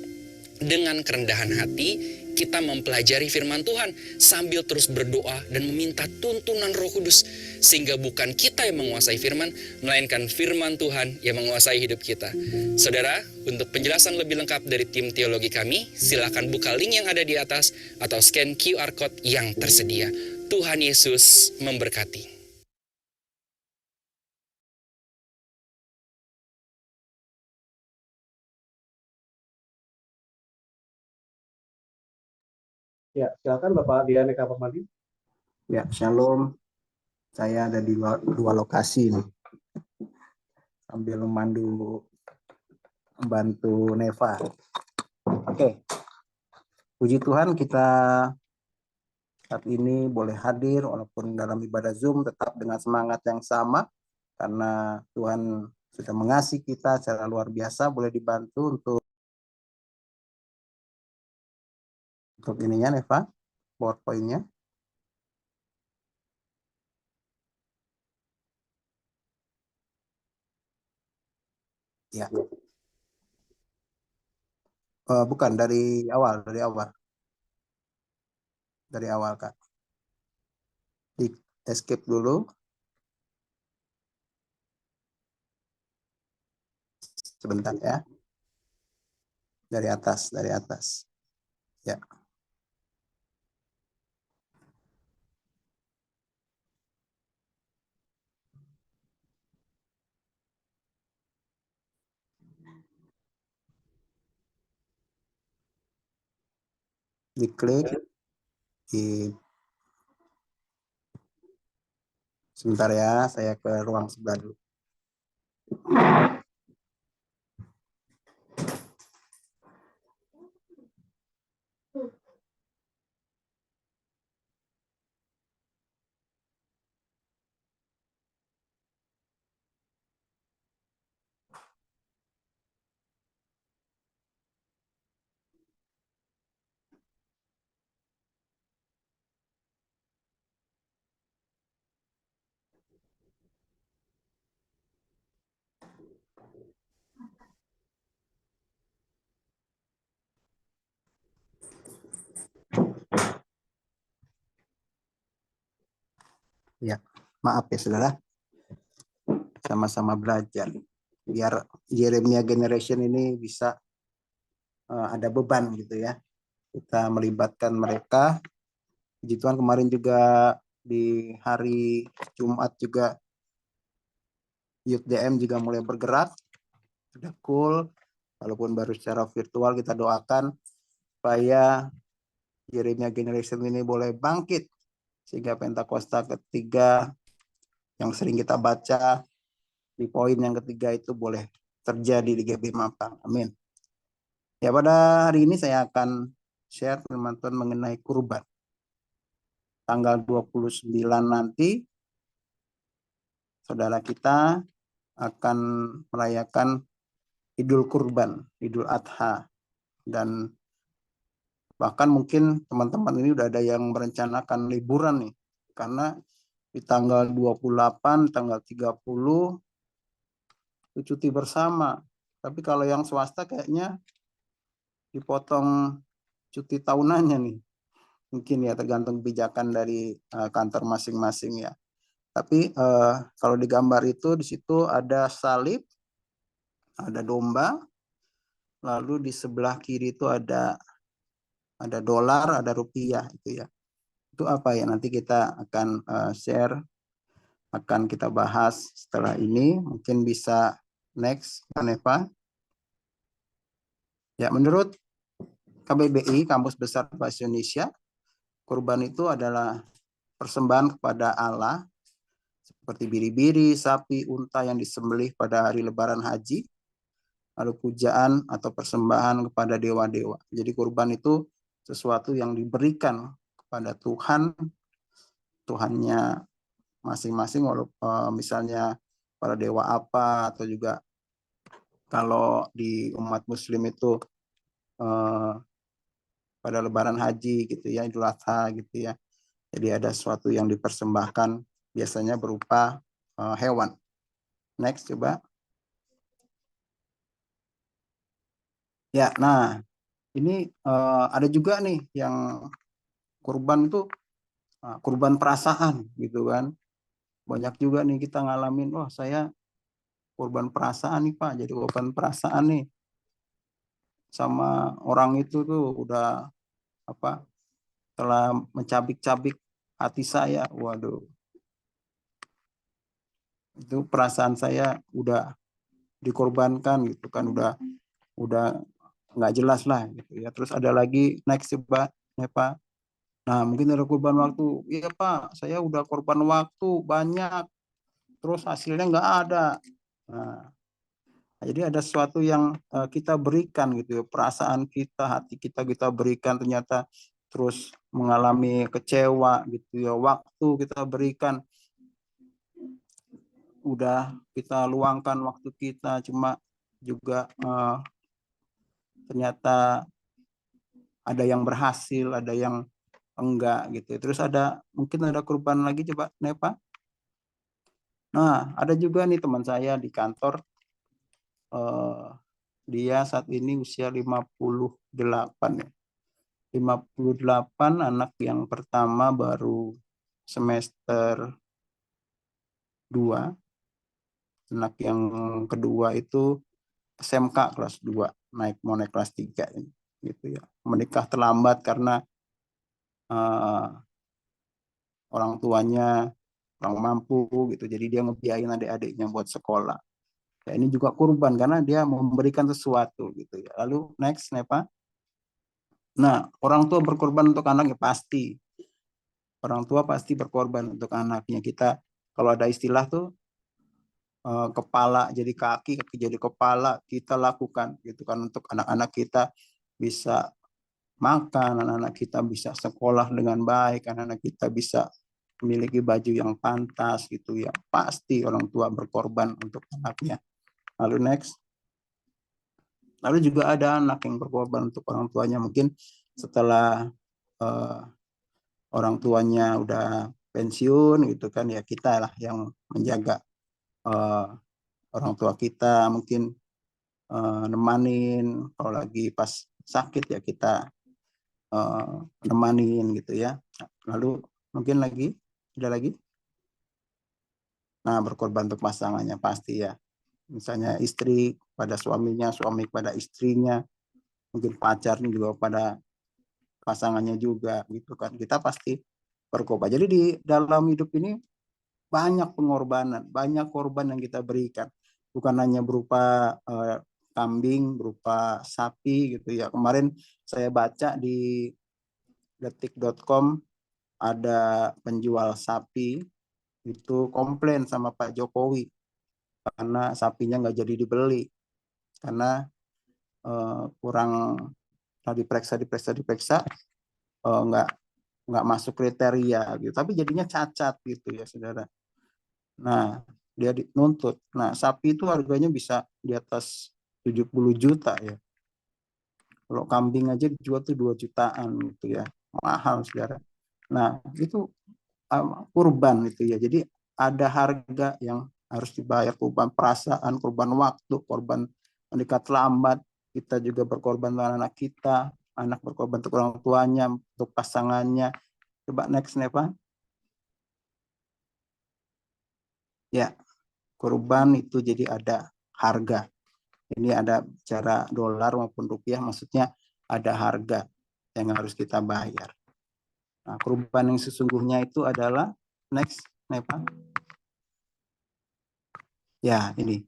Dengan kerendahan hati, kita mempelajari firman Tuhan sambil terus berdoa dan meminta tuntunan Roh Kudus, sehingga bukan kita yang menguasai firman, melainkan firman Tuhan yang menguasai hidup kita. Saudara, untuk penjelasan lebih lengkap dari tim teologi kami, silakan buka link yang ada di atas atau scan QR Code yang tersedia. Tuhan Yesus memberkati. Ya, silakan Bapak Dian Eka Permadi. Ya, shalom. Saya ada di dua lokasi nih. Sambil membantu Neva. Oke. Puji Tuhan, kita saat ini boleh hadir walaupun dalam ibadah Zoom tetap dengan semangat yang sama karena Tuhan sudah mengasihi kita secara luar biasa. Boleh dibantu untuk ininya Neva, PowerPoint-nya. Ya. Bukan dari awal, Kak. Di escape dulu. Sebentar ya. Dari atas. Ya. Diklik. Sebentar ya, saya ke ruang sebelah dulu. Ya, maaf ya saudara, sama-sama belajar biar Yeremia Generation ini bisa ada beban gitu ya. Kita melibatkan mereka. Puji Tuhan kemarin juga di hari Jumat juga Youth DM juga mulai bergerak. Sudah cool, walaupun baru secara virtual. Kita doakan supaya Yeremia Generation ini boleh bangkit sehingga Pentakosta ketiga yang sering kita baca di poin yang ketiga itu boleh terjadi di GB Mampang. Amin. Ya, pada hari ini saya akan share firman Tuhan mengenai kurban. Tanggal 29 nanti saudara kita akan merayakan Idul Kurban, Idul Adha, dan bahkan mungkin teman-teman ini udah ada yang merencanakan liburan nih, karena di tanggal 28, tanggal 30 itu cuti bersama. Tapi kalau yang swasta kayaknya dipotong cuti tahunannya nih. Mungkin ya tergantung kebijakan dari kantor masing-masing ya. Tapi kalau di gambar itu di situ ada salib, ada domba, lalu di sebelah kiri itu ada dolar, ada rupiah itu ya. Itu apa ya? Nanti kita akan share, akan kita bahas setelah ini. Mungkin bisa next, Kaneva. Ya, menurut KBBI, Kamus Besar Bahasa Indonesia, kurban itu adalah persembahan kepada Allah seperti biri-biri, sapi, unta yang disembelih pada hari Lebaran Haji, lalu pujaan atau persembahan kepada dewa-dewa. Jadi kurban itu sesuatu yang diberikan kepada Tuhan, Tuhannya masing-masing, misalnya para dewa apa, atau juga kalau di umat Muslim itu pada Lebaran Haji gitu ya, Idul Adha gitu ya. Jadi ada sesuatu yang dipersembahkan biasanya berupa hewan. Next coba. Ya, nah ini ada juga nih yang kurban itu kurban perasaan gitu kan. Banyak juga nih kita ngalamin, wah saya korban perasaan nih Pak, jadi korban perasaan nih sama orang itu tuh udah apa telah mencabik-cabik hati saya. Waduh, itu perasaan saya udah dikorbankan gitu kan, udah nggak jelas lah gitu ya. Terus ada lagi next coba ya Pak. Nah mungkin ada korban waktu, iya Pak saya udah korban waktu banyak terus hasilnya nggak ada. Nah, jadi ada sesuatu yang kita berikan gitu ya, perasaan kita, hati kita kita berikan ternyata terus mengalami kecewa gitu ya. Waktu kita berikan, udah kita luangkan waktu kita, cuma juga ternyata ada yang berhasil, ada yang enggak gitu. Terus ada mungkin ada korban lagi coba Nepa. Nah, ada juga nih teman saya di kantor, dia saat ini usia 58 ya. 58, anak yang pertama baru semester 2, anak yang kedua itu SMK kelas 2, mau naik kelas 3 ini gitu ya. Menikah terlambat karena orang tuanya kurang mampu gitu. Jadi dia ngebiayain adik-adiknya buat sekolah. Ya, ini juga kurban karena dia memberikan sesuatu gitu ya. Lalu next Nepa. Nah, orang tua berkorban untuk anaknya pasti. Orang tua pasti berkorban untuk anaknya. Kita kalau ada istilah tuh kepala jadi kaki, kaki jadi kepala, kita lakukan gitu kan untuk anak-anak kita bisa makan, anak-anak kita bisa sekolah dengan baik, anak-anak kita bisa memiliki baju yang pantas gitu ya. Pasti orang tua berkorban untuk anaknya. Lalu next. Lalu juga ada anak yang berkorban untuk orang tuanya, mungkin setelah orang tuanya udah pensiun gitu kan ya, kita lah yang menjaga orang tua kita, mungkin nemanin kalau lagi pas sakit ya kita nemanin gitu ya. Lalu mungkin lagi ada lagi, nah berkorban untuk pasangannya pasti ya, misalnya istri pada suaminya, suami pada istrinya, mungkin pacarnya juga pada pasangannya juga gitu kan. Kita pasti berkorban. Jadi di dalam hidup ini banyak pengorbanan, banyak korban yang kita berikan. Bukan hanya berupa kambing, berupa sapi gitu ya. Kemarin saya baca di detik.com ada penjual sapi itu komplain sama Pak Jokowi karena sapinya nggak jadi dibeli karena kurang diperiksa nggak masuk kriteria gitu, tapi jadinya cacat gitu ya saudara. Nah dia nuntut. Nah sapi itu harganya bisa di atas 70 juta ya. Kalau kambing aja dijual tuh 2 jutaan gitu ya, mahal saudara. Nah itu kurban itu ya. Jadi ada harga yang harus dibayar, korban perasaan, korban waktu, korban menikah terlambat. Kita juga berkorban untuk anak kita, anak berkorban untuk orang tuanya, untuk pasangannya. Coba next Neva. Ya, korban itu jadi ada harga. Ini ada cara dolar maupun rupiah, maksudnya ada harga yang harus kita bayar. Nah, korban yang sesungguhnya itu adalah next Neva. Ya, ini.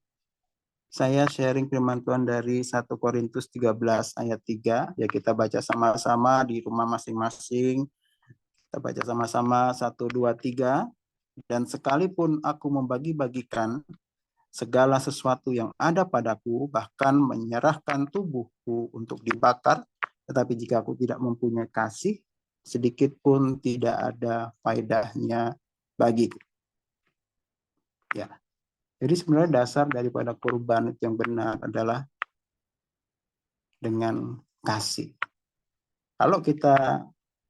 Saya sharing firman Tuhan dari 1 Korintus 13 ayat 3. Ya kita baca sama-sama di rumah masing-masing. Kita baca sama-sama 1, 2, 3. Dan sekalipun aku membagi-bagikan segala sesuatu yang ada padaku, bahkan menyerahkan tubuhku untuk dibakar, tetapi jika aku tidak mempunyai kasih, sedikit pun tidak ada faedahnya bagiku. Ya. Jadi sebenarnya dasar daripada kurban yang benar adalah dengan kasih. Kalau kita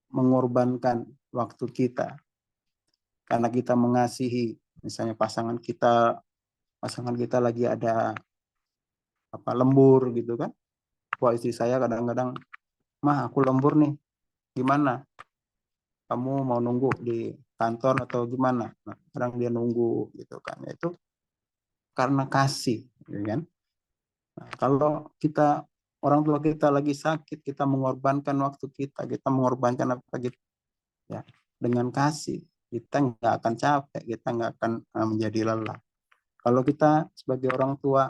mengorbankan waktu kita karena kita mengasihi, misalnya pasangan kita lagi ada lembur gitu kan. Wah, istri saya kadang-kadang, "Mah, aku lembur nih. Gimana? Kamu mau nunggu di kantor atau gimana?" Nah, kadang dia nunggu gitu kan. Itu karena kasih, ya kan? Nah, kalau orang tua kita lagi sakit, kita mengorbankan waktu kita mengorbankan apa gitu ya, dengan kasih, kita nggak akan capek, kita nggak akan menjadi lelah. Kalau kita sebagai orang tua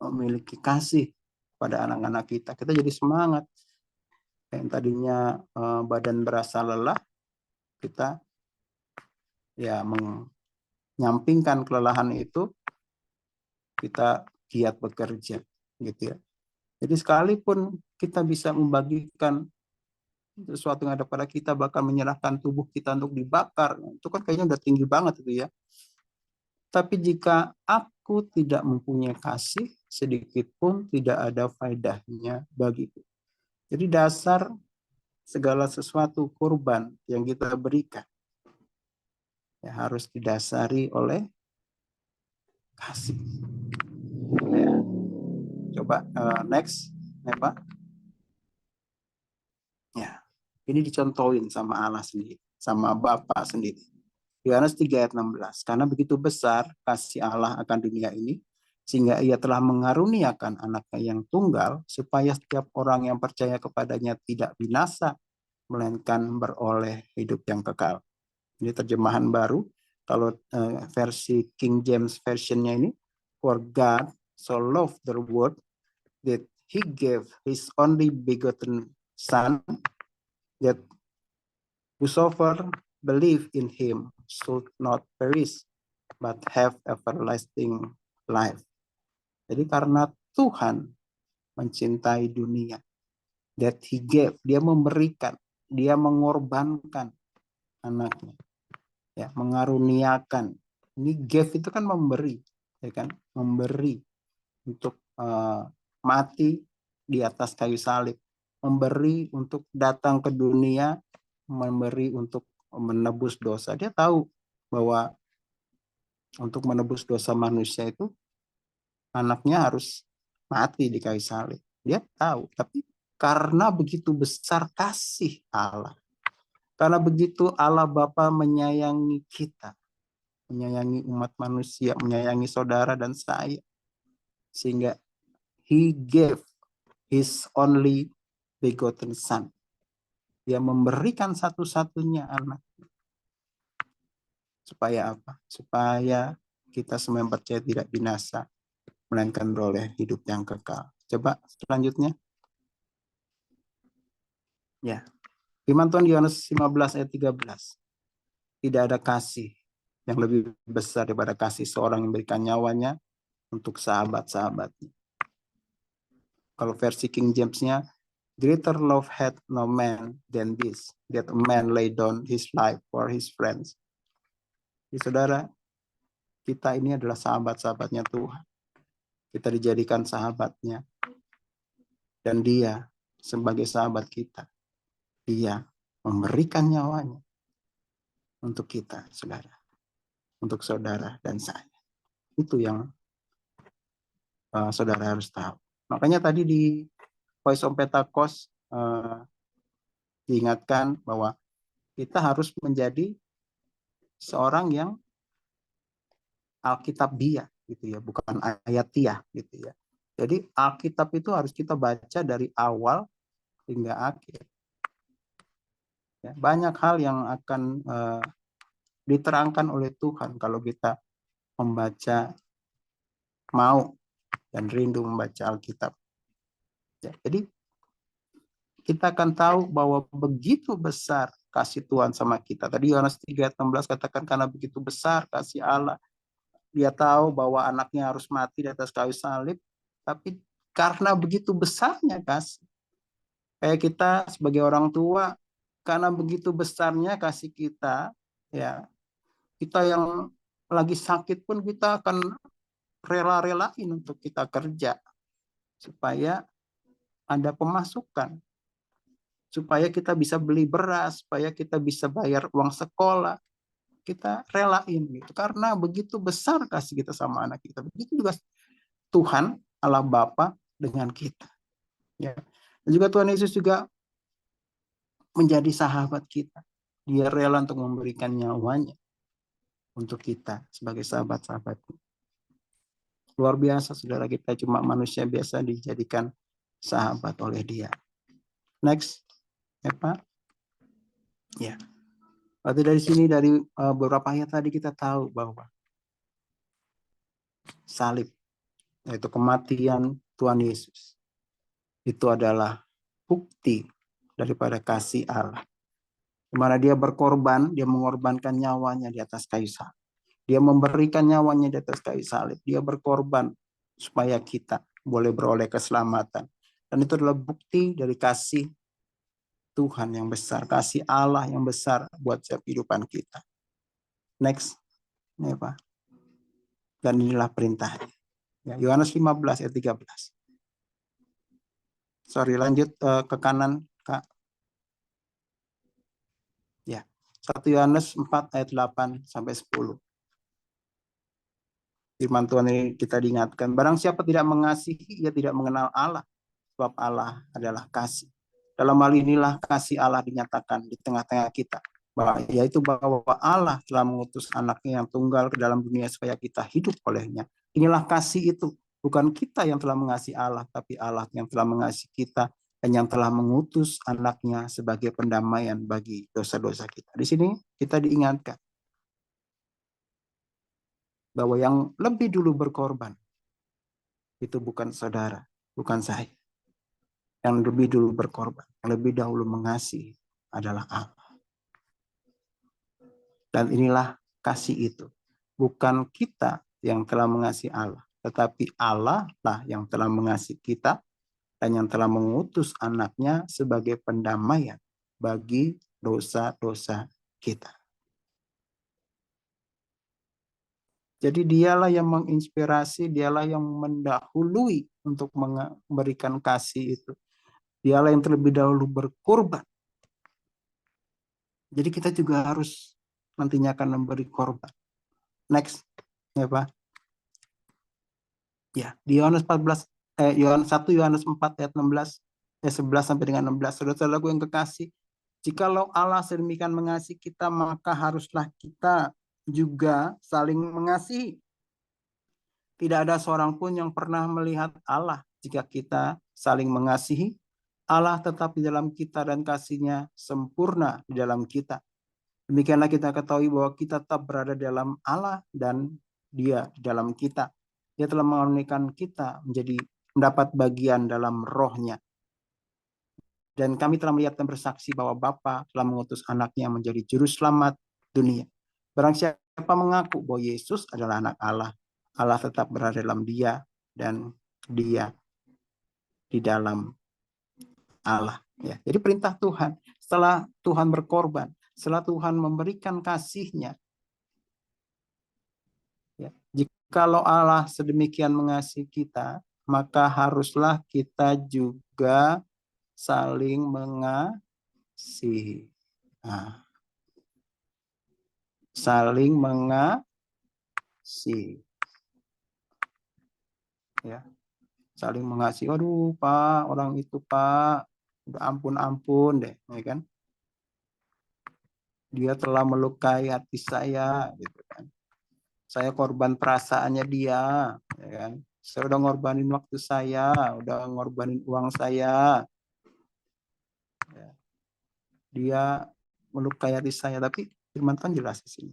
memiliki kasih pada anak-anak kita jadi semangat. Yang tadinya badan berasa lelah, kita ya menyampingkan kelelahan itu, kita giat bekerja gitu ya. Jadi sekalipun kita bisa membagikan sesuatu yang ada pada kita, bahkan menyerahkan tubuh kita untuk dibakar, itu kan kayaknya udah tinggi banget itu ya. Tapi jika aku tidak mempunyai kasih, sedikit pun tidak ada faedahnya bagiku. Jadi dasar segala sesuatu kurban yang kita berikan ya harus didasari oleh kasih. Ya. Coba next, ya Pak. Ya, ini dicontohin sama Allah sendiri, sama Bapa sendiri. Yohanes 3 ayat 16. Karena begitu besar kasih Allah akan dunia ini, sehingga ia telah mengaruniakan anaknya yang tunggal, supaya setiap orang yang percaya kepadanya tidak binasa, melainkan beroleh hidup yang kekal. Ini terjemahan baru. Kalau versi King James Version-nya ini, for God so loved the world that he gave his only begotten son, that whosoever believe in him should not perish, but have everlasting life. Jadi karena Tuhan mencintai dunia, that he gave, dia memberikan, dia mengorbankan anaknya, ya, mengaruniakan. Ini give itu kan memberi, ya kan, memberi untuk mati di atas kayu salib, memberi untuk datang ke dunia, memberi untuk menebus dosa. Dia tahu bahwa untuk menebus dosa manusia itu anaknya harus mati di kayu salib. Dia tahu, tapi karena begitu besar kasih Allah, karena begitu Allah Bapa menyayangi kita, menyayangi umat manusia, menyayangi saudara dan saya, sehingga he gave his only begotten son. Dia memberikan satu-satunya anak. Supaya apa? Supaya kita semua yang percaya tidak binasa, melainkan beroleh hidup yang kekal. Coba selanjutnya. Ya. Firman Tuhan Yohanes 15 ayat 13. Tidak ada kasih yang lebih besar daripada kasih seorang yang memberikan nyawanya untuk sahabat-sahabatnya. Kalau versi King James-nya, greater love hath no man than this, that a man lay down his life for his friends. Jadi saudara, kita ini adalah sahabat-sahabatnya Tuhan. Kita dijadikan sahabatnya. Dan dia sebagai sahabat kita, dia memberikan nyawanya untuk kita, saudara. Untuk saudara dan saya. Itu yang saudara harus tahu. Makanya tadi di Voice of Pentecost diingatkan bahwa kita harus menjadi seorang yang Alkitabiah gitu ya, bukan ayatiah gitu ya. Jadi Alkitab itu harus kita baca dari awal hingga akhir. Ya, banyak hal yang akan diterangkan oleh Tuhan kalau kita membaca, mau dan rindu membaca Alkitab. Ya, jadi kita akan tahu bahwa begitu besar kasih Tuhan sama kita. Tadi Yohanes 3:16 katakan karena begitu besar kasih Allah. Dia tahu bahwa anaknya harus mati di atas kayu salib, tapi karena begitu besarnya kasih. Kayak kita sebagai orang tua, karena begitu besarnya kasih kita, ya, kita yang lagi sakit pun kita akan rela-relain untuk kita kerja supaya ada pemasukan, supaya kita bisa beli beras, supaya kita bisa bayar uang sekolah. Kita relain gitu, karena begitu besar kasih kita sama anak kita. Begitu juga Tuhan Allah Bapa dengan kita. Ya. Dan juga Tuhan Yesus juga menjadi sahabat kita. Dia rela untuk memberikan nyawanya untuk kita sebagai sahabat-sahabat. Luar biasa, saudara, kita cuma manusia biasa dijadikan sahabat oleh dia. Next, ya Pak. Ya. Berarti dari sini, dari beberapa ayat tadi kita tahu bahwa salib, yaitu kematian Tuhan Yesus, itu adalah bukti daripada kasih Allah. Di mana dia berkorban, dia mengorbankan nyawanya di atas kayu salib. Dia memberikan nyawanya di atas kayu salib. Dia berkorban supaya kita boleh beroleh keselamatan. Dan itu adalah bukti dari kasih Tuhan yang besar, kasih Allah yang besar buat setiap kehidupan kita. Next, ini Pak. Dan inilah perintahnya. Ya, Yohanes 15 ayat 13. Sorry, lanjut ke kanan, Kak. Ya, 1 Yohanes 4 ayat 8 sampai 10. Firman Tuhan ini kita diingatkan, barang siapa tidak mengasihi, ia tidak mengenal Allah, sebab Allah adalah kasih. Dalam hal inilah kasih Allah dinyatakan di tengah-tengah kita, yaitu bahwa Allah telah mengutus anaknya yang tunggal ke dalam dunia supaya kita hidup olehnya. Inilah kasih itu, bukan kita yang telah mengasihi Allah, tapi Allah yang telah mengasihi kita dan yang telah mengutus anaknya sebagai pendamaian bagi dosa-dosa kita. Di sini kita diingatkan bahwa yang lebih dulu berkorban itu bukan saudara, bukan saya. Yang lebih dulu berkorban, yang lebih dahulu mengasihi adalah Allah. Dan inilah kasih itu. Bukan kita yang telah mengasihi Allah, tetapi Allah lah yang telah mengasihi kita dan yang telah mengutus anaknya sebagai pendamaian bagi dosa-dosa kita. Jadi dialah yang menginspirasi, dialah yang mendahului untuk memberikan kasih itu. Dialah yang terlebih dahulu berkorban. Jadi kita juga harus nantinya akan memberi korban. Next, ya Pak. Ya, di Yohanes 14, 1 Yohanes 4 ayat 16, 11 sampai dengan 16. Saudara-saudaraku yang kekasih, jikalau Allah sedemikian mengasihi kita, maka haruslah kita juga saling mengasihi. Tidak ada seorang pun yang pernah melihat Allah. Jika kita saling mengasihi, Allah tetap di dalam kita dan kasih-Nya sempurna di dalam kita. Demikianlah kita ketahui bahwa kita tetap berada dalam Allah dan Dia di dalam kita. Dia telah mengaruniakan kita mendapat bagian dalam roh-Nya. Dan kami telah melihat dan bersaksi bahwa Bapa telah mengutus anaknya menjadi juru selamat dunia. Barang siapa mengaku bahwa Yesus adalah anak Allah, Allah tetap berada dalam Dia dan Dia di dalam Allah. Ya, jadi perintah Tuhan, setelah Tuhan berkorban, setelah Tuhan memberikan kasih-Nya, ya, jikalau Allah sedemikian mengasihi kita, maka haruslah kita juga saling mengasihi. Nah, saling mengasihi. Ya, saling mengasihi. Aduh, Pak, orang itu, Pak, udah ampun-ampun deh, ya kan? Dia telah melukai hati saya, gitu kan. Saya korban perasaannya dia, ya kan? Saya udah ngorbanin waktu saya, udah ngorbanin uang saya. Ya. Dia melukai hati saya, tapi firman Tuhan jelas di sini.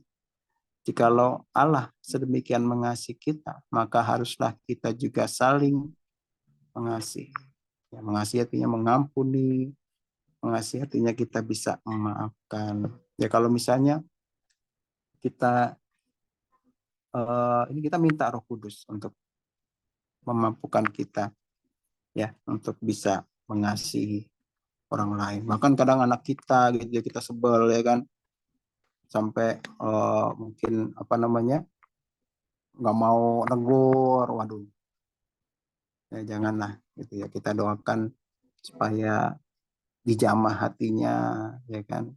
Jikalau Allah sedemikian mengasihi kita, maka haruslah kita juga saling mengasihi. Ya, mengasihi artinya mengampuni, mengasihi artinya kita bisa memaafkan. Ya kalau misalnya kita ini kita minta Roh Kudus untuk memampukan kita ya untuk bisa mengasihi orang lain. Bahkan kadang anak kita gitu ya kita sebel ya kan sampai mungkin apa namanya nggak mau negur, waduh, ya janganlah gitu ya. Kita doakan supaya dijamah hatinya, ya kan.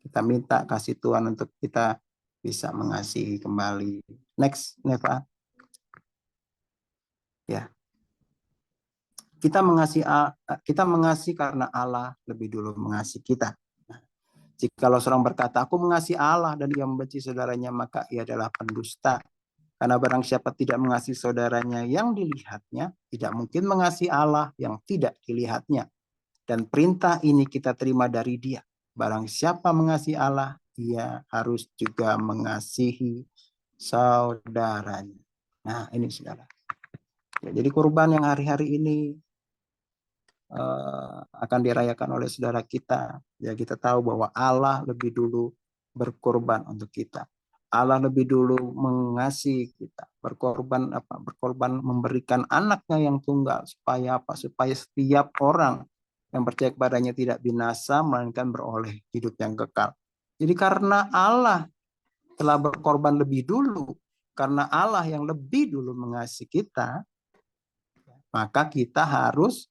Kita minta kasih Tuhan untuk kita bisa mengasihi kembali. Next, Neva. Ya, kita mengasihi karena Allah lebih dulu mengasihi kita. Jikalau seorang berkata, aku mengasihi Allah dan ia membenci saudaranya, maka ia adalah pendusta. Karena barang siapa tidak mengasihi saudaranya yang dilihatnya, tidak mungkin mengasihi Allah yang tidak dilihatnya. Dan perintah ini kita terima dari Dia. Barang siapa mengasihi Allah, ia harus juga mengasihi saudaranya. Nah, ini saudara. Ya, jadi kurban yang hari-hari ini akan dirayakan oleh saudara kita. Ya, kita tahu bahwa Allah lebih dulu berkorban untuk kita. Allah lebih dulu mengasihi kita, berkorban memberikan anaknya yang tunggal supaya apa? Supaya setiap orang yang percaya kepadanya tidak binasa melainkan beroleh hidup yang kekal. Jadi karena Allah telah berkorban lebih dulu, karena Allah yang lebih dulu mengasihi kita, maka kita harus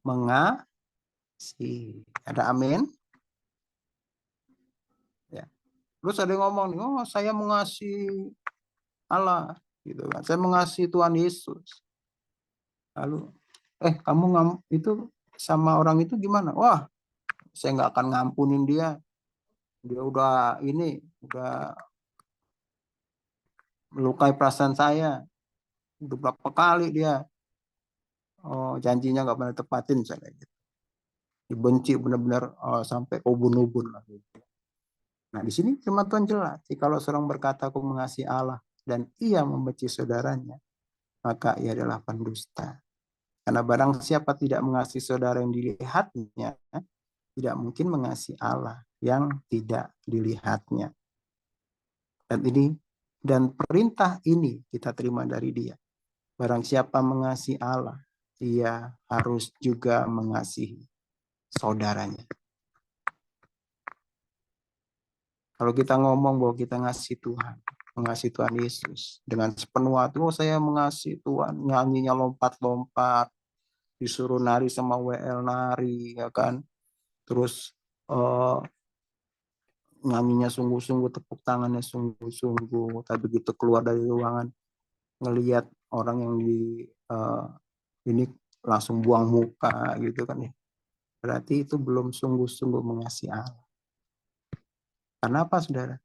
mengasihi. Ada amin? Ya. Terus ada yang ngomong, oh saya mengasihi Allah, gitu kan. Saya mengasihi Tuhan Yesus. Lalu, kamu itu sama orang itu gimana? Wah, saya nggak akan ngampunin dia. Dia udah melukai perasaan saya. Udah berapa kali dia janjinya nggak pernah tepatin, saya gitu. Dibenci benar-benar sampai ubun-ubun lah. Gitu. Nah, di sini firman Tuhan jelas, kalau seorang berkata aku mengasihi Allah dan ia membenci saudaranya, maka ia adalah pendusta. Karena barang siapa tidak mengasihi saudara yang dilihatnya, tidak mungkin mengasihi Allah yang tidak dilihatnya. Dan perintah ini kita terima dari Dia. Barang siapa mengasihi Allah, ia harus juga mengasihi saudaranya. Kalau kita ngomong bahwa kita mengasihi Tuhan Yesus dengan sepenuh hati, oh saya mengasihi Tuhan, nyanyinya lompat-lompat, disuruh nari sama WL nari, ya kan, terus nyanyinya sungguh-sungguh, tepuk tangannya sungguh-sungguh, tapi begitu keluar dari ruangan ngelihat orang yang ini langsung buang muka gitu kan ya, berarti itu belum sungguh-sungguh mengasihi Allah. Kenapa saudara?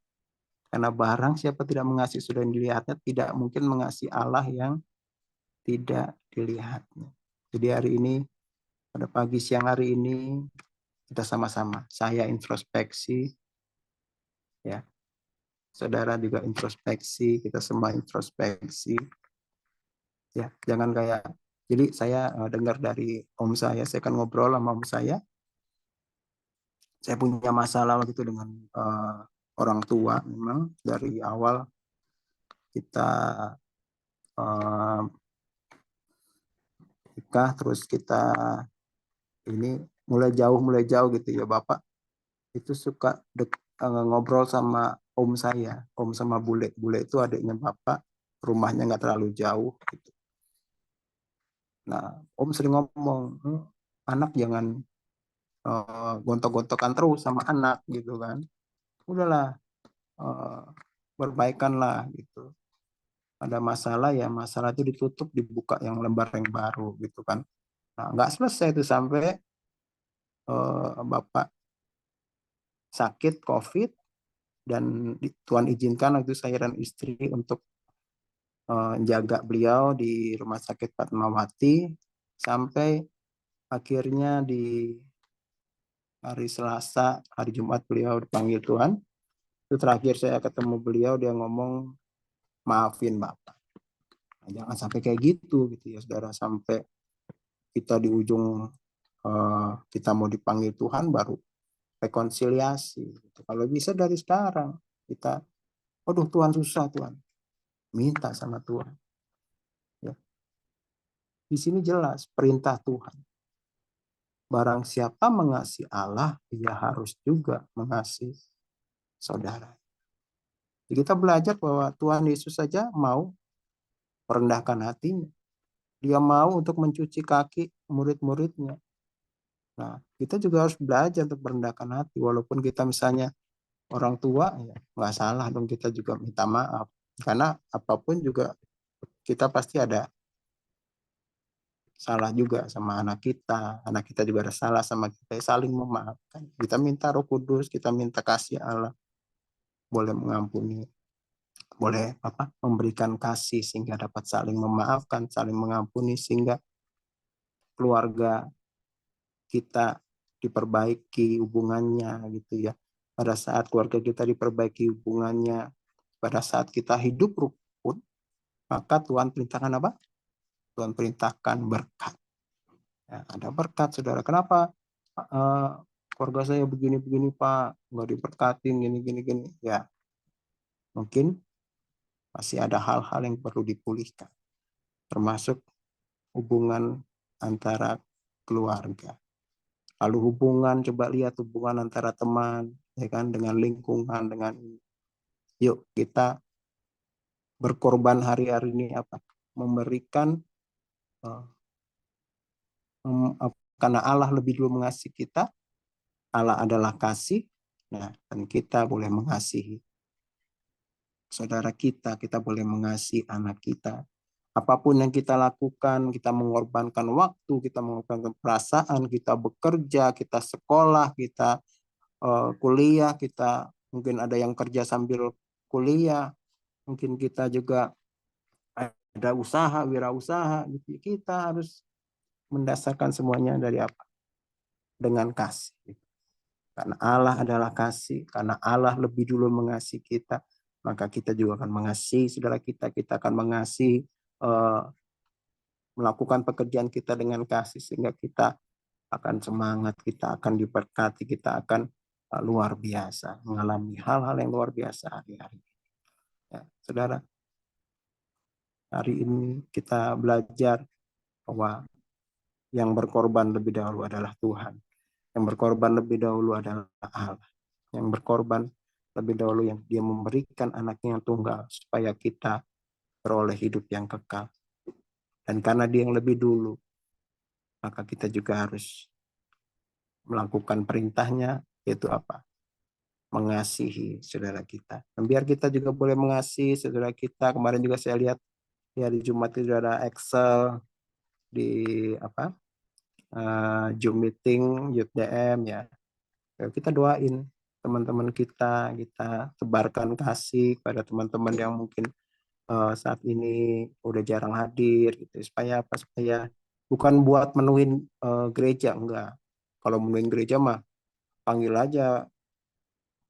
Karena barang siapa tidak mengasihi saudara yang dilihatnya, tidak mungkin mengasihi Allah yang tidak dilihatnya. Jadi hari ini, pada pagi siang hari ini, kita sama-sama, saya introspeksi, ya, saudara juga introspeksi, kita semua introspeksi, ya, jangan kayak, jadi saya dengar dari om saya kan ngobrol sama om saya punya masalah gitu dengan orang tua, memang dari awal kita nikah, terus kita ini mulai jauh gitu ya, bapak itu suka ngobrol sama om saya, om sama bule itu adiknya bapak, rumahnya nggak terlalu jauh gitu. Nah, om sering ngomong, anak jangan gontok-gontokan terus sama anak gitu kan, udahlah, berbaikanlah gitu. Ada masalah ya, masalah itu ditutup, dibuka yang lembar yang baru gitu kan. Nah, nggak selesai itu sampai bapak sakit COVID, dan Tuhan izinkan waktu saya dan istri untuk jaga beliau di Rumah Sakit Fatmawati sampai akhirnya di hari Selasa, hari Jumat beliau dipanggil Tuhan. Itu terakhir saya ketemu beliau, dia ngomong, maafin Bapak. Nah, jangan sampai kayak gitu ya saudara, sampai kita di ujung kita mau dipanggil Tuhan baru rekonsiliasi. Gitu. Kalau bisa dari sekarang kita, aduh Tuhan susah Tuhan, minta sama Tuhan. Ya. Di sini jelas perintah Tuhan. Barang siapa mengasihi Allah, ia harus juga mengasihi saudara. Jadi kita belajar bahwa Tuhan Yesus saja mau merendahkan hatinya. Dia mau untuk mencuci kaki murid-muridnya. Nah, kita juga harus belajar untuk merendahkan hati. Walaupun kita misalnya orang tua, ya nggak salah dong kita juga minta maaf. Karena apapun juga kita pasti ada salah juga sama anak kita juga ada salah sama kita, saling memaafkan. Kita minta Roh Kudus, kita minta kasih Allah, boleh mengampuni, boleh memberikan kasih sehingga dapat saling memaafkan, saling mengampuni sehingga keluarga kita diperbaiki hubungannya gitu ya. Pada saat keluarga kita diperbaiki hubungannya, pada saat kita hidup rukun, maka Tuhan perintahkan apa? Tuhan perintahkan berkat. Ya, ada berkat, saudara. Kenapa keluarga saya begini-begini, Pak? Nggak diberkatin, gini-gini. Ya, mungkin masih ada hal-hal yang perlu dipulihkan. Termasuk hubungan antara keluarga. Lalu hubungan, coba lihat hubungan antara teman, ya kan, dengan lingkungan, dengan yuk kita berkorban hari-hari ini apa? Memberikan karena Allah lebih dulu mengasihi kita, Allah adalah kasih, nah, dan kita boleh mengasihi saudara kita boleh mengasihi anak kita. Apapun yang kita lakukan, kita mengorbankan waktu, kita mengorbankan perasaan, kita bekerja, kita sekolah, kita kuliah, kita mungkin ada yang kerja sambil kuliah, mungkin kita juga ada usaha, wirausaha, gitu. Kita harus mendasarkan semuanya dari apa? Dengan kasih. Karena Allah adalah kasih, karena Allah lebih dulu mengasihi kita, maka kita juga akan mengasihi saudara kita akan mengasihi, melakukan pekerjaan kita dengan kasih, sehingga kita akan semangat, kita akan diberkati, kita akan luar biasa, mengalami hal-hal yang luar biasa hari-hari. Ya, saudara, hari ini kita belajar bahwa yang berkorban lebih dahulu adalah Tuhan. Yang berkorban lebih dahulu adalah Allah. Yang berkorban lebih dahulu yang dia memberikan anaknya yang tunggal supaya kita beroleh hidup yang kekal. Dan karena dia yang lebih dulu, maka kita juga harus melakukan perintahnya, yaitu apa? Mengasihi saudara kita. Dan biar kita juga boleh mengasihi saudara kita. Kemarin juga saya lihat ya di Jumat itu ada Excel di Zoom meeting Youth DM ya. Kita doain teman-teman kita tebarkan kasih kepada teman-teman yang mungkin saat ini udah jarang hadir gitu, supaya apa? Supaya bukan buat menuhin gereja, enggak. Kalau menuhin gereja mah panggil aja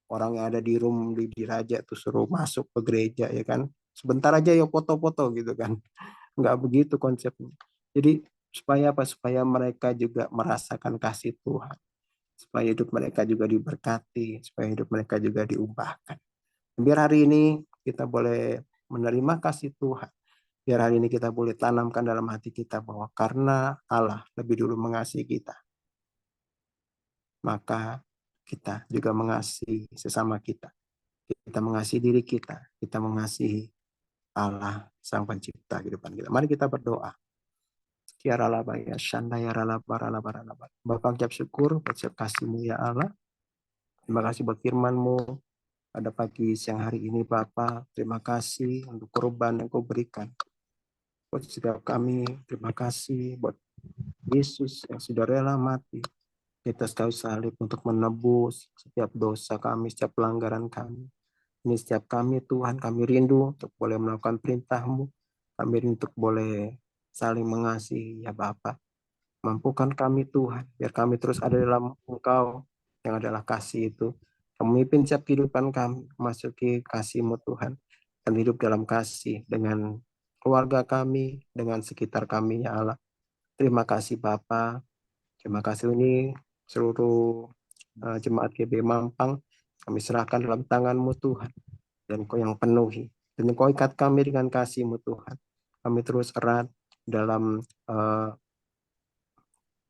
orang yang ada di room di raja tuh, suruh masuk ke gereja ya kan. Sebentar aja ya foto-foto gitu kan. Enggak begitu konsepnya. Jadi supaya apa? Supaya mereka juga merasakan kasih Tuhan. Supaya hidup mereka juga diberkati, supaya hidup mereka juga diubahkan. Biar hari ini kita boleh menerima kasih Tuhan. Biar hari ini kita boleh tanamkan dalam hati kita bahwa karena Allah lebih dulu mengasihi kita, maka kita juga mengasihi sesama kita. Kita mengasihi diri kita mengasihi Allah Sang Pencipta kehidupan kita. Mari kita berdoa. Bapak ucap syukur, ucap kasih-Mu ya Allah. Terima kasih buat firman-Mu pada pagi siang hari ini Bapak. Terima kasih untuk korban yang Kau berikan buat setiap kami. Terima kasih buat Yesus yang sudah rela mati di atas kayu salib untuk menebus setiap dosa kami, setiap pelanggaran kami. Ini setiap kami Tuhan, kami rindu untuk boleh melakukan perintah-Mu. Kami rindu untuk boleh saling mengasihi ya Bapak. Mampukan kami Tuhan, biar kami terus ada dalam Engkau yang adalah kasih itu. Memimpin setiap kehidupan kami, masuki kasih-Mu Tuhan. Dan hidup dalam kasih dengan keluarga kami, dengan sekitar kami ya Allah. Terima kasih Bapa. Terima kasih ini seluruh jemaat GB Mampang. Kami serahkan dalam tangan-Mu Tuhan. Dan Kau yang penuhi. Dan Kau ikat kami dengan kasih-Mu Tuhan. Kami terus erat dalam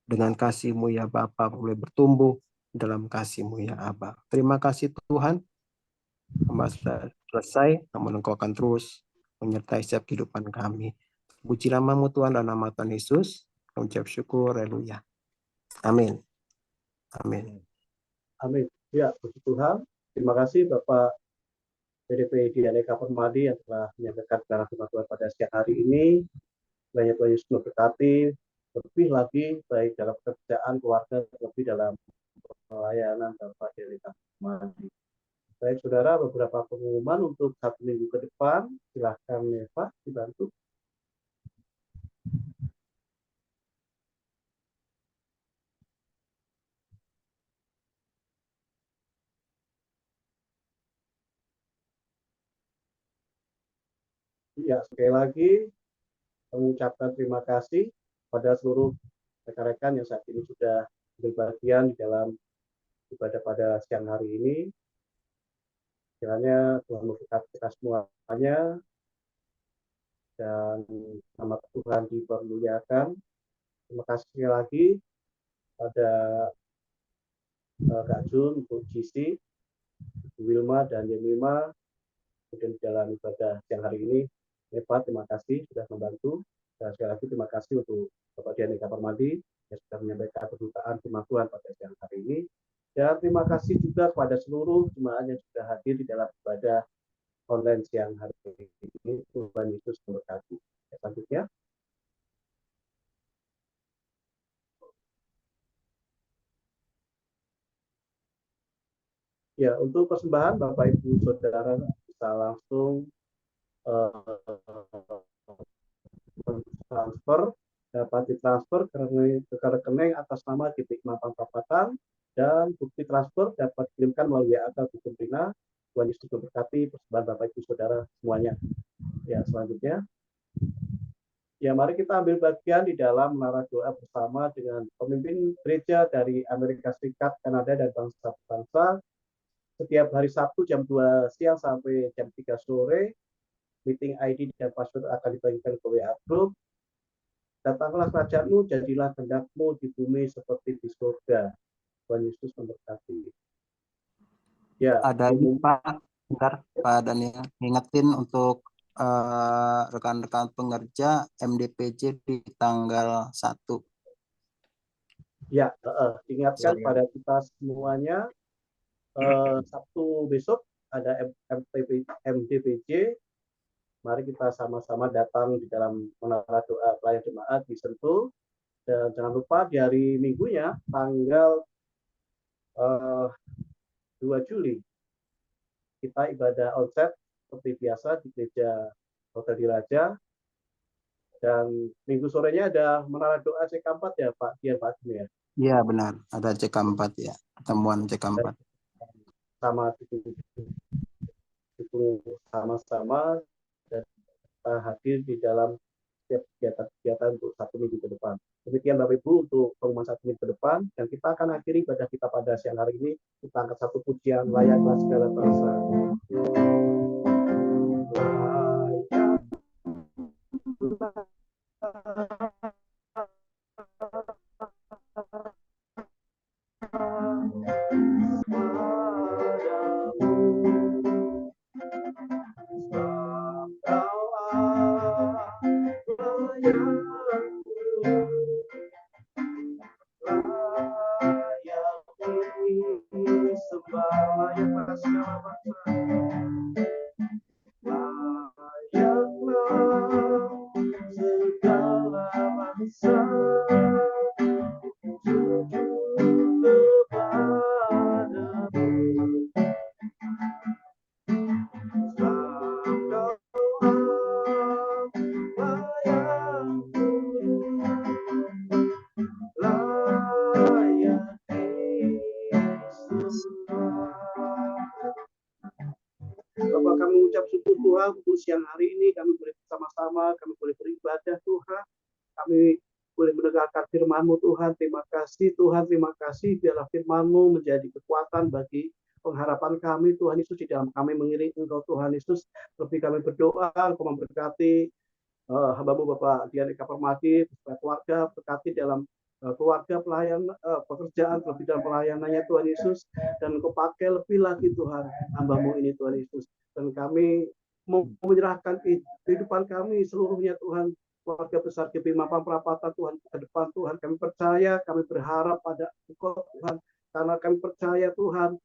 dengan kasih-Mu ya Bapa, boleh bertumbuh dalam kasih-Mu ya Aba. Terima kasih Tuhan. Masa selesai, namun Engkau akan terus menyertai setiap kehidupan kami. Puji namamu Tuhan, dalam nama Tuhan Yesus, kami ucap syukur, haleluya. Amin. Amin. Amin. Ya, puji Tuhan. Terima kasih Bapak PDP Dianeka Permadi yang telah menyampaikan kebenaran firman Tuhan pada siang hari ini. Banyak Tuhan Yesus memberkati, lebih lagi baik dalam pekerjaan, keluarga, lebih dalam pelayanan Bapak Dianeka Permadi. Baik saudara, beberapa pengumuman untuk 1 minggu ke depan. Silahkan Eva dibantu. Ya, sekali lagi mengucapkan terima kasih pada seluruh rekan-rekan yang saat ini sudah berbagian di dalam ibadah pada siang hari ini. Kiranya Tuhan memberkati kita semuanya dan nama Tuhan dipermuliakan. Terima kasih sekali lagi pada Kak Jun, untuk GC, Wilma dan Yemima, kemudian di dalam ibadah siang hari ini. Eva, terima kasih sudah membantu. Dan sekali lagi terima kasih untuk Bapak Dianeka Permadi yang sudah menyampaikan kedutaan firman Tuhan pada siang hari ini. Dan terima kasih juga kepada seluruh jemaat yang sudah hadir di dalam ibadah online siang hari ini. Tuhan Yesus memberkati. Selanjutnya. Ya, untuk persembahan Bapak Ibu Saudara bisa langsung transfer, dapat ditransfer ke rekening atas nama Titik Mampang Perapatan, dan bukti transfer dapat dikirimkan melalui akun Bukti Prina. Tuhan Yesus memberkati persembahan Bapak Ibu Saudara semuanya. Ya, selanjutnya. Ya, mari kita ambil bagian di dalam menara doa bersama dengan pemimpin gereja dari Amerika Serikat, Kanada, dan bangsa-bangsa. Setiap hari Sabtu jam 2 siang sampai jam 3 sore, meeting ID dan password akan dibagikan ke WA Group. Datanglah kerajaanmu, jadilah kehendakmu di bumi seperti di surga. Tuhan Yesus memberkati. Ya, Ada Pak, bentar Pak Daniel, ingetin untuk rekan-rekan pengerja MDPJ di tanggal 1. Ya, ingatkan pada kita semuanya, Sabtu besok ada MDPJ. Mari kita sama-sama datang di dalam menara doa pelayan jemaat di Sentul. Dan jangan lupa di hari Minggunya, tanggal 2 Juli, kita ibadah onsite seperti biasa di gereja Hotel Diraja. Dan minggu sorenya ada menara doa CK4 ya Pak Dian, Pak Agni ya. Iya benar, ada CK4 ya, pertemuan CK4. Sama itu sama-sama dan kita hadir di dalam setiap kegiatan-kegiatan untuk 1 minggu ke depan. Demikian Bapak Ibu untuk pengumuman 1 minggu ke depan, dan kita akan akhiri ibadah kita pada siang hari ini. Kita angkat satu pujian, layaklah segala bangsa. Bapak, kami ucap syukur Tuhan untuk siang hari ini kami boleh bersama-sama, kami boleh beribadah Tuhan, kami boleh mendengarkan firman-Mu Tuhan. Terima kasih Tuhan, terima kasih biarlah firman-Mu menjadi kekuatan bagi pengharapan kami Tuhan Yesus, di dalam kami mengiring Engkau Tuhan Yesus. Lebih kami berdoa Engkau memberkati hamba-Mu Bapak Dianeka Permadi, keluarga, berkati dalam keluarga, pelayan, pekerjaan, lebih dalam pelayanannya Tuhan Yesus, dan Engkau pakai lebih lagi Tuhan hamba-Mu ini Tuhan Yesus. Dan kami mau menyerahkan kehidupan kami seluruhnya Tuhan, keluarga besar GP Mampang Perapatan Tuhan, ke depan Tuhan. Kami percaya, kami berharap pada Engkau Tuhan, karena kami percaya Tuhan,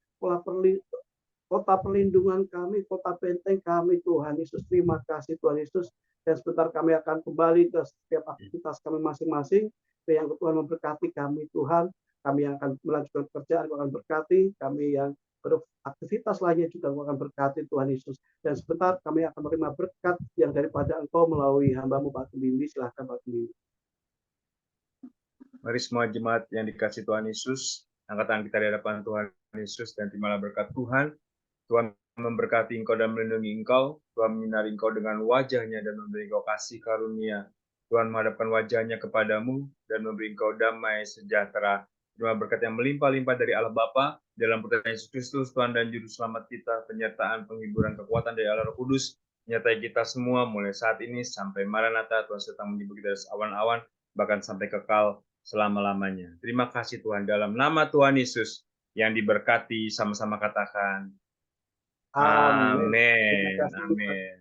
kota perlindungan kami, kota benteng kami Tuhan Yesus. Terima kasih Tuhan Yesus. Dan sebentar kami akan kembali ke setiap aktivitas kami masing-masing. Yang Tuhan memberkati kami Tuhan. Kami yang akan melanjutkan pekerjaan, Tuhan akan berkati. Kami yang beraktivitas lainnya juga akan berkati Tuhan Yesus. Dan sebentar kami akan menerima berkat yang daripada Engkau melalui hamba-Mu Pak Kembindi. Silahkan Pak Kembindi. Mari semua jemaat yang dikasih Tuhan Yesus, angkat tangan kita di hadapan Tuhan Yesus dan terimalah berkat Tuhan. Tuhan memberkati engkau dan melindungi engkau. Tuhan menyinari engkau dengan wajahnya dan memberi engkau kasih karunia. Tuhan menghadapkan wajahnya kepadamu dan memberi engkau damai sejahtera. Terima berkat yang melimpah-limpah dari Allah Bapa, dalam putra Yesus Kristus, Tuhan dan Juru Selamat kita, penyertaan, penghiburan, kekuatan dari Allah Roh Kudus, menyertai kita semua mulai saat ini sampai Maranatha. Tuhan sedang menjemput kita dari awan-awan, bahkan sampai kekal selama-lamanya. Terima kasih Tuhan, dalam nama Tuhan Yesus yang diberkati, sama-sama katakan, Amin. amin. Amin.